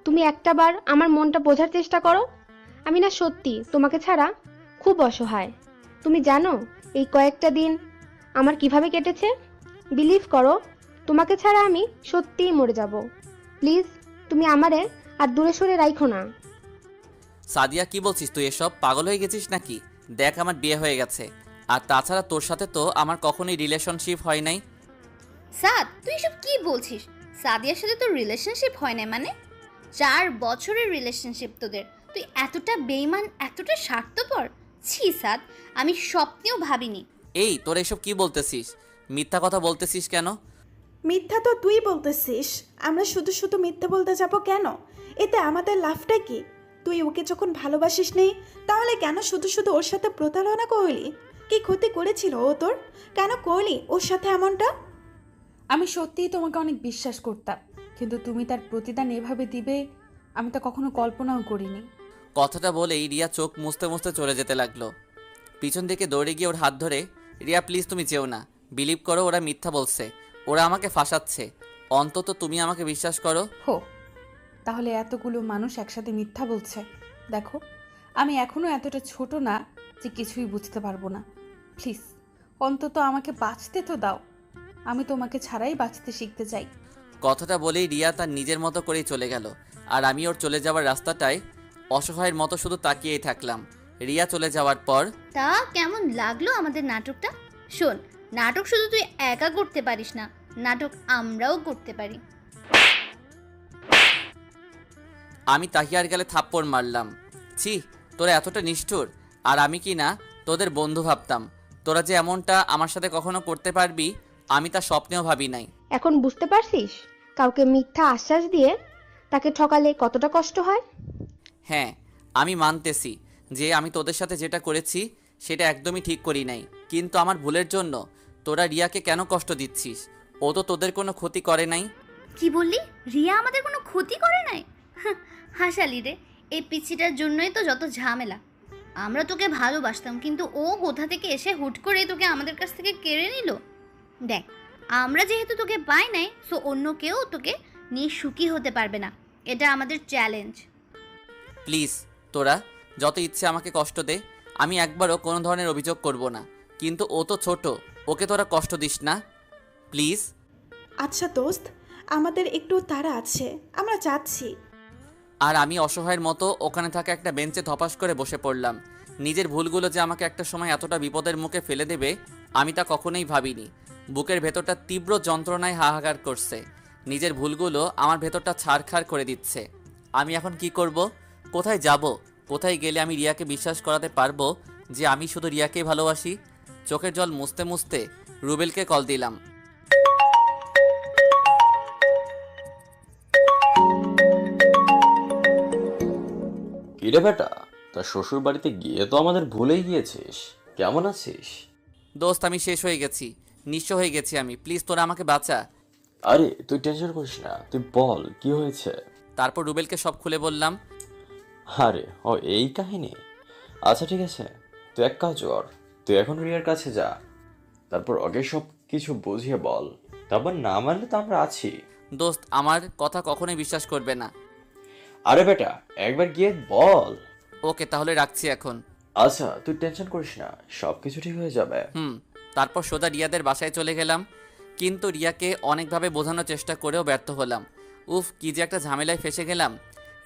তুমি একটাবার আমার মনটা বোঝার চেষ্টা করো। আমি না সত্যি তোমাকে ছাড়া খুব অসহায়। তুমি জানো এই কয়েকটা দিন আমার কিভাবে কেটেছে? বিলিভ করো, তোমাকে ছাড়া আমি সত্যিই মরে যাব। প্লিজ তুমি আমারে আর দূরে সরে রাখো না। সাদিয়া, কি বলছিস তুই? এসব পাগল হয়ে গেছিস নাকি? দেখ, আমার বিয়ে হয়ে গেছে, আর তাছাড়া তোর সাথে তো আমার কখনোই রিলেশনশিপ হয় নাই। সাদ, তুই এসব কি বলছিস? সাদিয়ার সাথে তোর রিলেশনশিপ হয় না মানে? 4 বছরের রিলেশনশিপ তোদের। তুই এতটা বেইমান, এতটা স্বার্থপর? ছি সাদ, আমি স্বপ্নেও ভাবিনি। এই, তোর এসব কি বলতেছিস? মিথ্যা কথা বলতেছিস কেন? মিথ্যা তো তুই বলতেছিস। আমরা শুধু শুধু মিথ্যা বলতে যাব কেন? এতে আমাদের লাভটা কি? তুই ওকে যখন ভালোবাসিস নেই, তাহলে কেন শুধু শুধু ওর সাথে প্রতারণা করলি? কি ক্ষতি করেছিল ও তোর? কেন করলি ওর সাথে এমনটা? আমি সত্যিই তোমাকে অনেক বিশ্বাস করতাম, কিন্তু তুমি তার প্রতিদান এভাবে দিবে আমি তো কখনো কল্পনাও করিনি। কথাটা বলেই রিয়া চোখ মুছতে মুছতে চলে যেতে লাগলো। পিছন দিকে দৌড়ে গিয়ে ওর হাত ধরে, রিয়া প্লিজ তুমি যেও না। বিলিভ করো, ওরা মিথ্যা বলছে, ওরা আমাকে ফাঁসাচ্ছে। অন্তত তুমি আমাকে বিশ্বাস করো। হো, তাহলে এতগুলো মানুষ একসাথে মিথ্যা বলছে। দেখো, আমি এখনো এতটা ছোট না যে কিছুই বুঝতে পারবো না। প্লিজ অন্তত আমাকে বাঁচতে তো দাও। আমি তোমাকে ছাড়াই বাঁচতে শিখতে চাই। কথাটা বলেই রিয়া তার নিজের মতো করেই চলে গেল, আর আমি ওর চলে যাওয়ার রাস্তাটায় অসহায়ের মতো শুধু তাকিয়েই থাকলাম। রিয়া চলে যাওয়ার পর তা কেমন লাগলো আমাদের নাটকটা? শোন, নাটক শুধু তুই একা করতে পারিস না, নাটক আমরাও করতে পারি। আমি তাহিয়ার গেলে থাপ্পড় মারলাম। ছি, তোরা এতটা নিষ্ঠুর! আর আমি কি না তোদের বন্ধু ভাবতাম। তোরা যে এমনটা আমার সাথে কখনো করতে পারবি আমি তা স্বপ্নেও ভাবি নাই। এখন বুঝতে পারছিস কাউকে মিথ্যা আশ্বাস দিয়ে তাকে ঠকালে কতটা কষ্ট হয়? হ্যাঁ, আমি মানতেছি যে আমি তোদের সাথে যেটা করেছি সেটা একদমই ঠিক করি নাই, কিন্তু আমার ভুলের জন্য তোরা রিয়াকে কেন কষ্ট দিচ্ছিস? ও তো তোদের কোনো ক্ষতি করে নাই। কি বললি? রিয়া আমাদের কোনো ক্ষতি করে নাই? হাসালি রে, এই পিচ্ছিটার জন্যই তো যত ঝামেলা। আমরা তোকে ভালোবাসতাম, কিন্তু ও কোথা থেকে এসে হুট করে তোকে আমাদের কাছ থেকে কেড়ে নিল। দেখ, আমরা যেহেতু তোকে পাই নাই, সো অন্য কেউ তোকে নিয়ে সুখী হতে পারবে না। এটা আমাদের চ্যালেঞ্জ। প্লিজ, তোরা যত ইচ্ছে আমাকে কষ্ট দে, আমি একবারও কোনো ধরনের অভিযোগ করব না, কিন্তু ও তো ছোট, ওকে তোরা কষ্ট দিস না প্লিজ। আচ্ছা দোস্ত, আমাদের একটু তাড়া আছে, আমরা যাচ্ছি। আর আমি অসহায়ের মতো ওখানে থাকা একটা বেঞ্চে ধপাস করে বসে পড়লাম। নিজের ভুলগুলো যে আমাকে একটা সময় এতটা বিপদের মুখে ফেলে দেবে আমি তা কখনোই ভাবিনি। বুকের ভেতরটা তীব্র যন্ত্রণায় হাহাকার করছে। নিজের ভুলগুলো আমার ভেতরটা ছাড়খাড় করে দিচ্ছে। আমি এখন কি করব? কোথায় যাব? কোথায় গেলে আমি রিয়াকে বিশ্বাস করাতে পারবো যে আমি শুধু রিয়াকেই ভালোবাসি? চোখের জল মুছতে মুছতে রুবেলকে কল দিলাম। কিরে বেটা, তার শ্বশুর বাড়িতে গিয়ে তো আমাদের ভুলেই গিয়েছিস। কেমন আছিস? দোস্ত, আমি শেষ হয়ে গেছি, নিঃস্ব হয়ে গেছি আমি। প্লিজ তোরা আমাকে বাঁচা। আরে তুই টেনশন করিস না, তুই বল কি হয়েছে। তারপর রুবেলকে সব খুলে বললাম। আরে ও এই কাহিনী? আচ্ছা ঠিক আছে, তুই এক কাজ কর, তুই এখন রিয়ার কাছে যা, তারপর ওকে সব কিছু বুঝিয়ে বল। তারপর না মানলে তো আমরা আছি। দোস্ত, আমার কথা কখনোই বিশ্বাস করবে না। আরে বেটা, একবার গিয়ে বল। ওকে, তাহলে রাখছি এখন। আচ্ছা তুই টেনশন করিস না, সব কিছু ঠিক হয়ে যাবে। তারপর সোজা রিয়াদের বাসায় চলে গেলাম, কিন্তু রিয়াকে অনেকভাবে বোঝানোর চেষ্টা করেও ব্যর্থ হলাম। উফ, কি যে একটা ঝামেলায় ফেসে গেলাম।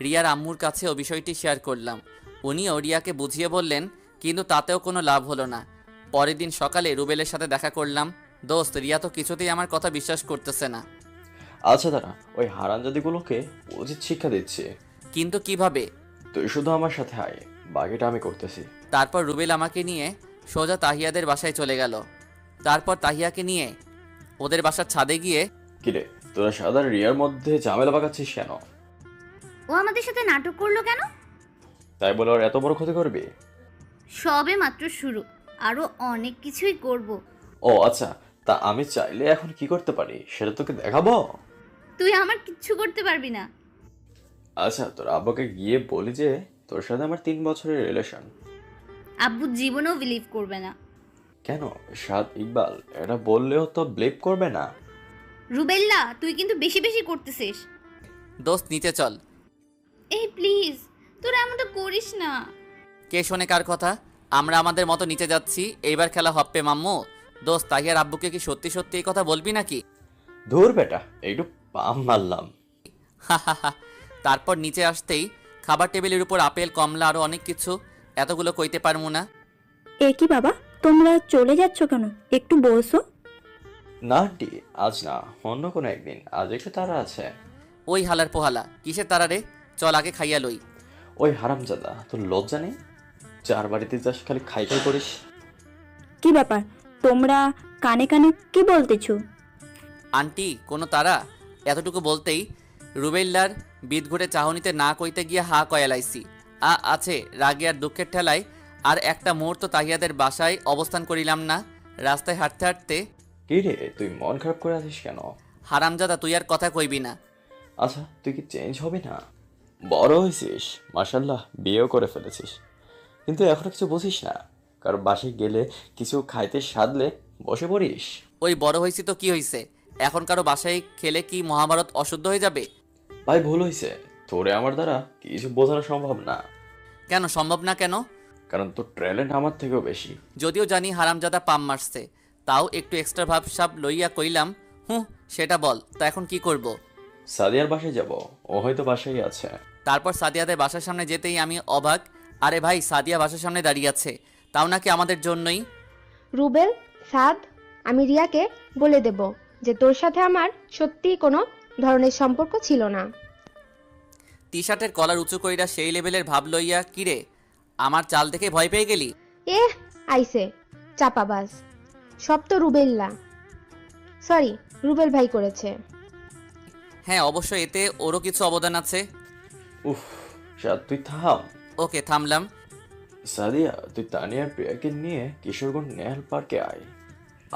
রিয়ার আম্মুর কাছেও বিষয়টি শেয়ার করলাম, উনিও রিয়াকে বুঝিয়ে বললেন, কিন্তু তাতেও কোনো লাভ হলো না। পরের দিন সকালে রুবেলের সাথে দেখা করলাম। দোস্ত, রিয়া তো কিছুতেই আমার কথা বিশ্বাস করতেছে না। আচ্ছা দাঁড়া, ওই হারামজাদিগুলোকে উচিত শিক্ষা দিচ্ছি। কিন্তু কিভাবে? তুই শুধু আমার সাথে আয়, বাকিটা আমি করতেছি। তারপর রুবেল আমাকে নিয়ে সোজা তাহিয়াদের বাসায় চলে গেল। তারপর তাহিয়াকে নিয়ে ওদের বাসার ছাদে গিয়ে, কিরে তোরা সাদা রিয়ার মধ্যে ঝামেলা পাকাচ্ছিস কেন? ও আমাদের সাথে নাটক করলো কেন? তাই বলে ওর এত বড় ক্ষতি করবি? সবে মাত্র শুরু, আরো অনেক কিছুই করব। ও আচ্ছা, তা আমি চাইলে এখন কি করতে পারি সেটা তোকে দেখাবো। তুই আমার কিচ্ছু করতে পারবি না। আচ্ছা, তোর আব্বাকে গিয়ে বলি যে তোর সাথে আমার 3 বছরের রিলেশন। আব্বু জীবনেও বিলিভ করবে না। কেন সাদ ইকবাল, এটা বললেও তো বিলিভ করবে না। রুবেল্লা, তুই কিন্তু বেশি বেশি করতেছিস। দোস্ত নিচে চল। এই প্লিজ, তোরা এমনটা করিস না। কে শোনে কার কথা? আমরা আমাদের মতো নিচে যাচ্ছি, এইবার খেলা হপ্পে মাম্মু। দোস্ত, তাহিয়ার আব্বুকে কি সত্যি সত্যি এই কথা বলবি নাকি? ধুর বেটা, একটু পাম মারলাম। তারপর নিচে আসতেই খাবার টেবিলের উপর আপেল, কমলা আরও অনেক কিছু। এতগুলো কইতে পারবো না। এ কি বাবা, তোমরা চলে যাচ্ছ কেন? একটু বসো। না আন্টি, আজ না, অন্য কোনো একদিন, আজ একটু তারা আছে। ওই হালার পোহালা, কিসের তারা রে? চল আগে খাইয়া লই। ওই হারামজাদা, তোর লজ্জা নেই? যার বাড়িতে যাস খালি খাই খাই করিস। কি ব্যাপার, তোমরা কানে কানে কি বলতেছো? আন্টি, কোনো তারা? এতটুকু বলতেই রুবেল্লার বিদঘুটে চাহনিতে না কইতে গিয়ে হা কয়ালাইছি। আছে রাগে আর দুঃখের ঠেলায় আর একটা মুহূর্ত তাহিয়াদের বাসায় অবস্থান করিলাম না। রাস্তায় হাঁটতে হাঁটতে, কি রে তুই মন খারাপ করে আছিস কেন? হারামজাদা, তুই আর কথা কইবি না। আচ্ছা তুই কি চেঞ্জ হবি না? বড় হয়েছিস, মাশাল্লাহ, বিয়েও করে ফেলেছিস, কিন্তু এখনো কিছু বুঝিস না। কারণ বাসায় গেলে কিছু খাইতে সাধলে বসে পড়িস। ওই বড় হয়েছি তো কি হয়েছে? এখন কারো বাসায় খেলে কি মহাভারত অশুদ্ধ হয়ে যাবে? ভাই ভুল হয়েছে, তোরে আমার দ্বারা কিছু বোঝানো সম্ভব না। কেন সম্ভব না? কেন? কারণ তোর ট্যালেন্ট আমার থেকেও বেশি। যদিও জানি হারামজাদা পাম মারছে, তাও একটু এক্সট্রা ভাবসাব লইয়া কইলাম, সেটা বল, তো এখন কি করব? সাদিয়ার বাসায় যাব, ও হয়তো বাসায় আছে। তারপর সাদিয়াদের বাসার সামনে যেতেই আমি অবাক, আরে ভাই সাদিয়া বাসার সামনে দাঁড়িয়ে আছে, তাও নাকি আমাদের জন্যই। রুবেল, সাদ, আমি রিয়াকে বলে দেব যে তোর সাথে আমার সত্যিই কোনো ধরনের সম্পর্ক ছিল না। টি শার্টের কলার উঁচু কইরা সেই লেভেলের ভাব লইয়া, কিরে আমার চাল দেখে ভয় পেয়ে গেলি? আইসে চাপাবাজ, সব তো সরি রুবেল ভাই করেছে। হ্যাঁ অবশ্য এতে ওরও কিছু অবদান আছে। উফ সাদ, তুই থাম। ওকে থামলাম। সাদিয়া, তুই তানিয়া আর প্রিয়াকে নিয়ে কিশোরগঞ্জ নেহাল পার্কে আয়,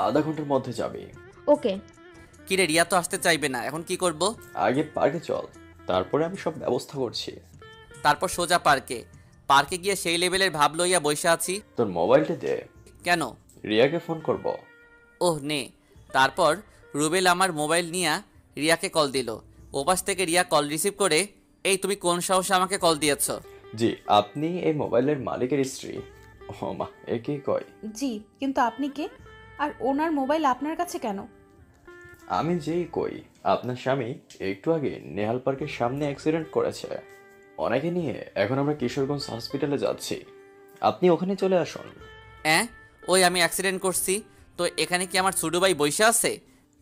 আধা ঘন্টার মধ্যে যাবি। ওকে। কিরে রিয়া তো আসতে চাইবে না, এখন কি করব? আগে পার্কে চল, তারপরে আমি সব ব্যবস্থা করছি। তারপর সোজা পার্কে গিয়ে সেই লেভেলের ভাব লইয়া বসে আছি। তোর মোবাইলটা দে। কেন? রিয়াকে ফোন করব। ওহ নে। তারপর রুবেল আমার মোবাইল নিয়ে রিয়াকে কল দিল। ওপাশ থেকে রিয়া কল রিসিভ করে, এই তুমি কোন সাহসে আমাকে কল দিয়েছ? জি, আপনি এই মোবাইলের মালিকের স্ত্রী। ও মা, এ কি কয়? জি, কিন্তু আপনি কে? আর ওনার মোবাইল আপনার কাছে কেন? আমি যেই কই, আপনার স্বামী একটু আগে নেহাল পার্কের সামনে অ্যাক্সিডেন্ট করেছে, অনেকে নিয়ে এখন আমরা কিশোরগঞ্জ হসপিটালে যাচ্ছি, আপনি ওখানে চলে আসুন। ওই আমি অ্যাক্সিডেন্ট করছি, তো এখানে কি আমার ছোট ভাই বসে আছে?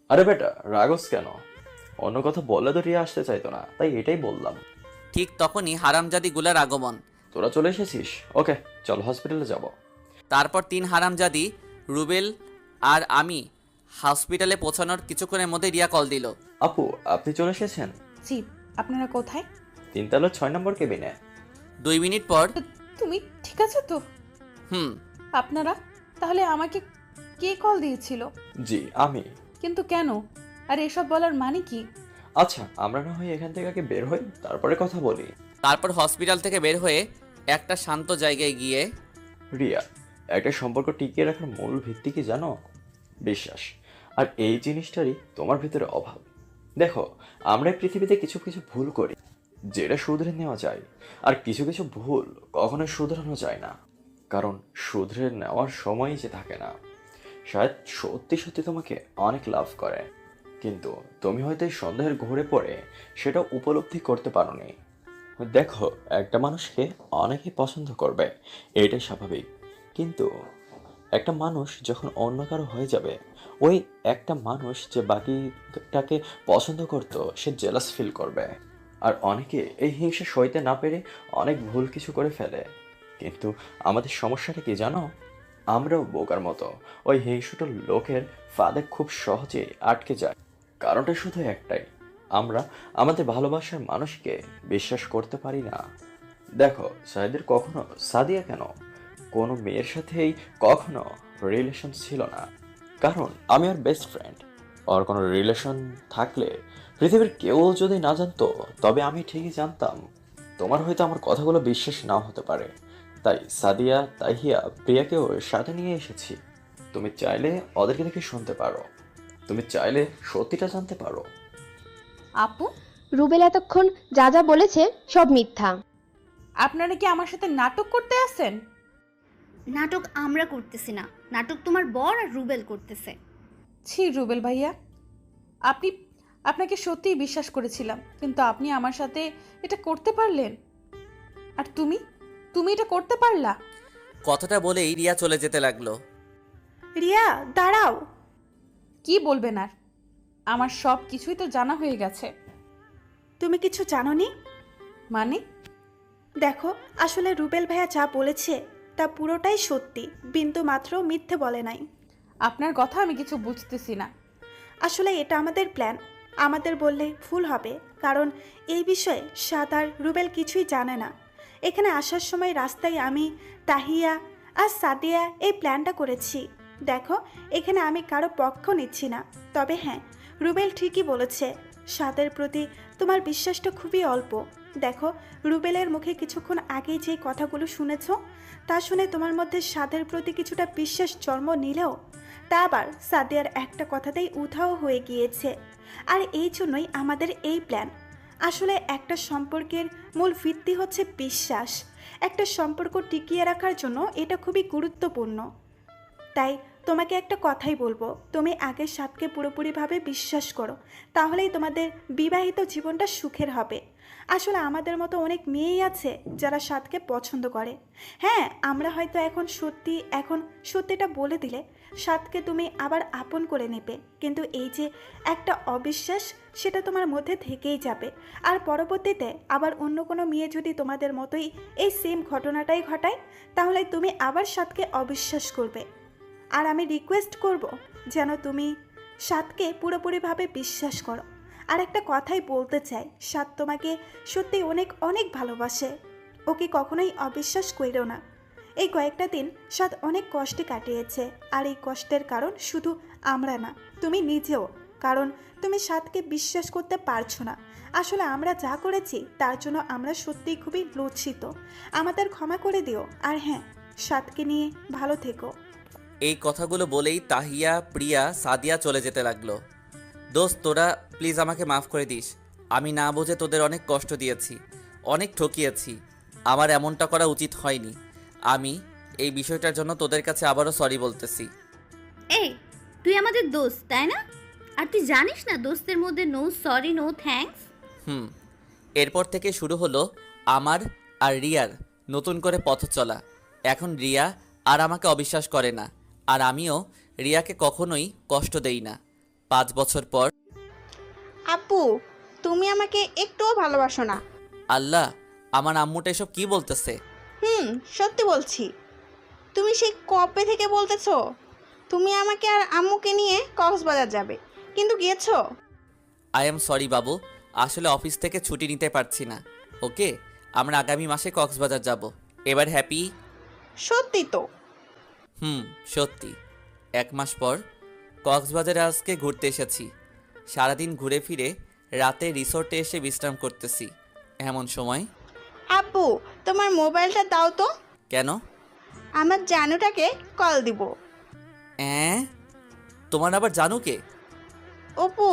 আরে বেটা, রাগস কেন? অন্য কথা বললে তো রিয়া আসতে চাইতো না, তাই এটাই বললাম। ঠিক তখনই হারামজাদি গুলার আগমন। তোরা চলে এসেছিস? ওকে চল হসপিটালে যাব। তারপর 3 হারামজাদি, রুবেল আর আমি হসপিটালে পৌঁছানোর কিছুক্ষণের মধ্যে রিয়া কল দিল। আপু, আপনি চলে এসেছেন? জি, আপনারা কোথায়? 3 তলার 6 নম্বর কেবিনে। 2 মিনিট পর। তুমি ঠিক আছে তো? আপনারা তাহলে আমাকে কে কল দিয়েছিল? জি আমি। কিন্তু কেন? আর এসব বলার মানে কি? আচ্ছা, আমরা না হয় এখান থেকে আগে বের হই, তারপরে কথা বলি। তারপর হসপিটাল থেকে বের হয়ে একটা শান্ত জায়গায় গিয়ে, রিয়া, একটা সম্পর্ক টিকিয়ে রাখার মূল ভিত্তি কি জানো? বিশ্বাস। আর এই জিনিসটারই তোমার ভিতরে অভাব। দেখো, আমরা এই পৃথিবীতে কিছু কিছু ভুল করি যেটা শুধরে নেওয়া যায়, আর কিছু কিছু ভুল কখনোই শুধরানো যায় না, কারণ শুধরে নেওয়ার সময়ই যে থাকে না। শায়দ সত্যি সত্যি তোমাকে অনেক লাভ করে, কিন্তু তুমি হয়তো এই সন্দেহের ঘুরে পড়ে সেটা উপলব্ধি করতে পারোনি। দেখো, একটা মানুষকে অনেকেই পছন্দ করবে, এটাই স্বাভাবিক, কিন্তু একটা মানুষ যখন অন্য কারো হয়ে যাবে, ওই একটা মানুষ যে বাকিটাকে পছন্দ করতো সে জেলাস ফিল করবে। আর অনেকে এই হিংসা সইতে না পেরে অনেক ভুল কিছু করে ফেলে। কিন্তু আমাদের সমস্যাটা কি জানো? আমরাও বোকার মতো ওই হিংসুটো লোকের ফাঁদে খুব সহজে আটকে যায়। কারণটা শুধু একটাই, আমরা আমাদের ভালোবাসার মানুষকে বিশ্বাস করতে পারি না। দেখো, সাদিয়ার কখনো, সাদিয়া কেন, কোনো মেয়ের সাথেই কখনো রিলেশন ছিল না, কারণ আমি ওর বেস্ট ফ্রেন্ড। ওর কোনো রিলেশন থাকলে পৃথিবীর কেউ যদি না জানতো, তবে আমি ঠিকই জানতাম। তোমার হয়তো আমার কথাগুলো বিশ্বাস নাও হতে পারে, তাই সাদিয়া, তাহিয়া, প্রিয়াকেও সাথে নিয়ে এসেছি। তুমি চাইলে ওদেরকে দেখে শুনতে পারো, তুমি চাইলে সত্যিটা জানতে পারো। আপু, রুবেল এতক্ষণ যা যা বলেছে সব মিথ্যা। আপনারা কি আমার সাথে নাটক করতে আসেন? নাটক আমরা করতেছি না, নাটক তোমার বর আর রুবেল করতেছে। ছি রুবেল ভাইয়া, আপনাকে সত্যিই বিশ্বাস করেছিলাম, কিন্তু আপনি আমার সাথে এটা করতে পারলেন? আর তুমি এটা করতে পারলা? কথাটা বলেই রিয়া চলে যেতে লাগলো। রিয়া দাঁড়াও। কি বলবেন আর? আমার সব কিছুই তো জানা হয়ে গেছে। তুমি কিছু জানোনি? মানে? দেখো, আসলে রুবেল ভাইয়া যা বলেছে তা পুরোটাই সত্যি, বিন্দু মাত্র মিথ্যে বলে নাই। আপনার কথা আমি কিছু বুঝতেছি না। আসলে এটা আমাদের প্ল্যান, আমাদের বললে ভুল হবে, কারণ এই বিষয়ে সাদ আর রুবেল কিছুই জানে না। এখানে আসার সময় রাস্তায় আমি, তাহিয়া আর সাদিয়া এই প্ল্যানটা করেছি। দেখো, এখানে আমি কারো পক্ষ নিচ্ছি না, তবে হ্যাঁ, রুবেল ঠিকই বলেছে, সাদের প্রতি তোমার বিশ্বাসটা খুবই অল্প। দেখো, রুবেলের মুখে কিছুক্ষণ আগেই যে কথাগুলো শুনেছ, তা শুনে তোমার মধ্যে সাদের প্রতি কিছুটা বিশ্বাস জন্ম নিলেও তা আবার সাদিয়ার একটা কথাতেই উধাও হয়ে গিয়েছে। আর এই জন্যই আমাদের এই প্ল্যান। আসলে একটা সম্পর্কের মূল ভিত্তি হচ্ছে বিশ্বাস। একটা সম্পর্ক টিকিয়ে রাখার জন্য এটা খুবই গুরুত্বপূর্ণ। তাই তোমাকে একটা কথাই বলবো, তুমি আগে সাথকে পুরোপুরিভাবে বিশ্বাস করো, তাহলেই তোমাদের বিবাহিত জীবনটা সুখের হবে। আসলে আমাদের মতো অনেক মেয়েই আছে যারা সাথকে পছন্দ করে। হ্যাঁ, আমরা হয়তো এখন সত্যিটা বলে দিলে সাথকে তুমি আবার আপন করে নেবে, কিন্তু এই যে একটা অবিশ্বাস, সেটা তোমার মধ্যে থেকেই যাবে। আর পরবর্তীতে আবার অন্য কোনো মেয়ে যদি তোমাদের মতোই এই সেম ঘটনাটাই ঘটায়, তাহলে তুমি আবার সাথকে অবিশ্বাস করবে। আর আমি রিকোয়েস্ট করব যেন তুমি সাথকে পুরোপুরিভাবে বিশ্বাস করো। আর একটা কথাই বলতে চাই, সাথ তোমাকে সত্যি অনেক অনেক ভালোবাসে, ওকে কখনোই অবিশ্বাস করো না। এই কয়েকটা দিন সাথ অনেক কষ্টে কাটিয়েছে, আর এই কষ্টের কারণ শুধু আমরা না, তুমি নিজেও। কারণ তুমি সাথকে বিশ্বাস করতে পারছো না। আসলে আমরা যা করেছি তার জন্য আমরা সত্যিই খুবই লজ্জিত, আমাদের ক্ষমা করে দিও। আর হ্যাঁ, সাথকে নিয়ে ভালো থেকো। এই কথাগুলো বলেই তাহিয়া, প্রিয়া, সাদিয়া চলে যেতে লাগলো। দোস্ত, তোরা প্লিজ আমাকে মাফ করে দিস। আমি না বুঝে তোদের অনেক কষ্ট দিয়েছি, অনেক ঠকিয়েছি। আমার এমনটা করা উচিত হয়নি। আমি এই বিষয়টার জন্য তোদের কাছে আবারও সরি বলতেছি। এই, তুই আমাদের দোস্ত, তাই না? আর তুই জানিস না দোস্তের মধ্যে নো সরি নো থ্যাঙ্কস। এরপর থেকে শুরু হলো আমার আর রিয়ার নতুন করে পথ চলা। এখন রিয়া আর আমাকে অবিশ্বাস করে না, আর আমিও রিয়াকে কখনোই কষ্ট দেই না। 5 বছর পর। আপু, তুমি আমাকে একটুও ভালোবাসো না। আল্লাহ, আমার আম্মুটা এসব কি বলতেছে? সত্যি বলছি। তুমি সেই কবে থেকে বলতেছো তুমি আমাকে আর আম্মুকে নিয়ে কক্সবাজার যাবে, কিন্তু গিয়েছো? আই এম সরি বাবু, আসলে অফিস থেকে ছুটি নিতে পারছি না। ওকে, আমরা আগামী মাসে কক্সবাজার যাব। এবার হ্যাপি? সত্যি তো? সত্যি। 1 মাস পর কক্সবাজারে আজকে ঘুরতে এসেছি। সারাদিন ঘুরে ফিরে রাতে রিসোর্টে এসে বিশ্রাম করতেছি। এমন সময়। আপু, তোমার মোবাইলটা দাও তো। কেন? আমার জানুটাকে কল দিব। তোমার আবার জানু কে? অপু,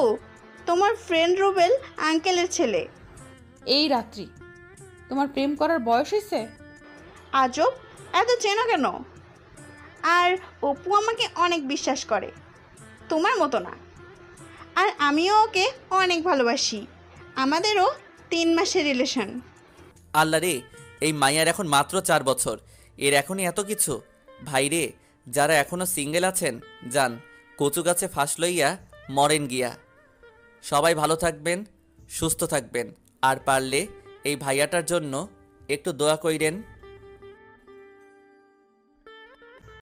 তোমার ফ্রেন্ড রুবেল আঙ্কেলের ছেলে। এই রাত্রি তোমার প্রেম করার বয়স হয়েছে? আজব, এত চেনো কেন? আর অপু আমাকে অনেক বিশ্বাস করে, তোমার মতো না। আর আমিও ওকে অনেক ভালোবাসি। আমাদেরও 3 মাসের রিলেশন। আল্লাহ রে, এই মাইয়ার এখন মাত্র 4 বছর, এর এখনই এত কিছু! ভাই রে, যারা এখনও সিঙ্গেল আছেন, যান কচু গাছে ফাঁস লইয়া মরেন গিয়া। সবাই ভালো থাকবেন, সুস্থ থাকবেন, আর পারলে এই ভাইয়াটার জন্য একটু দোয়া কইরেন।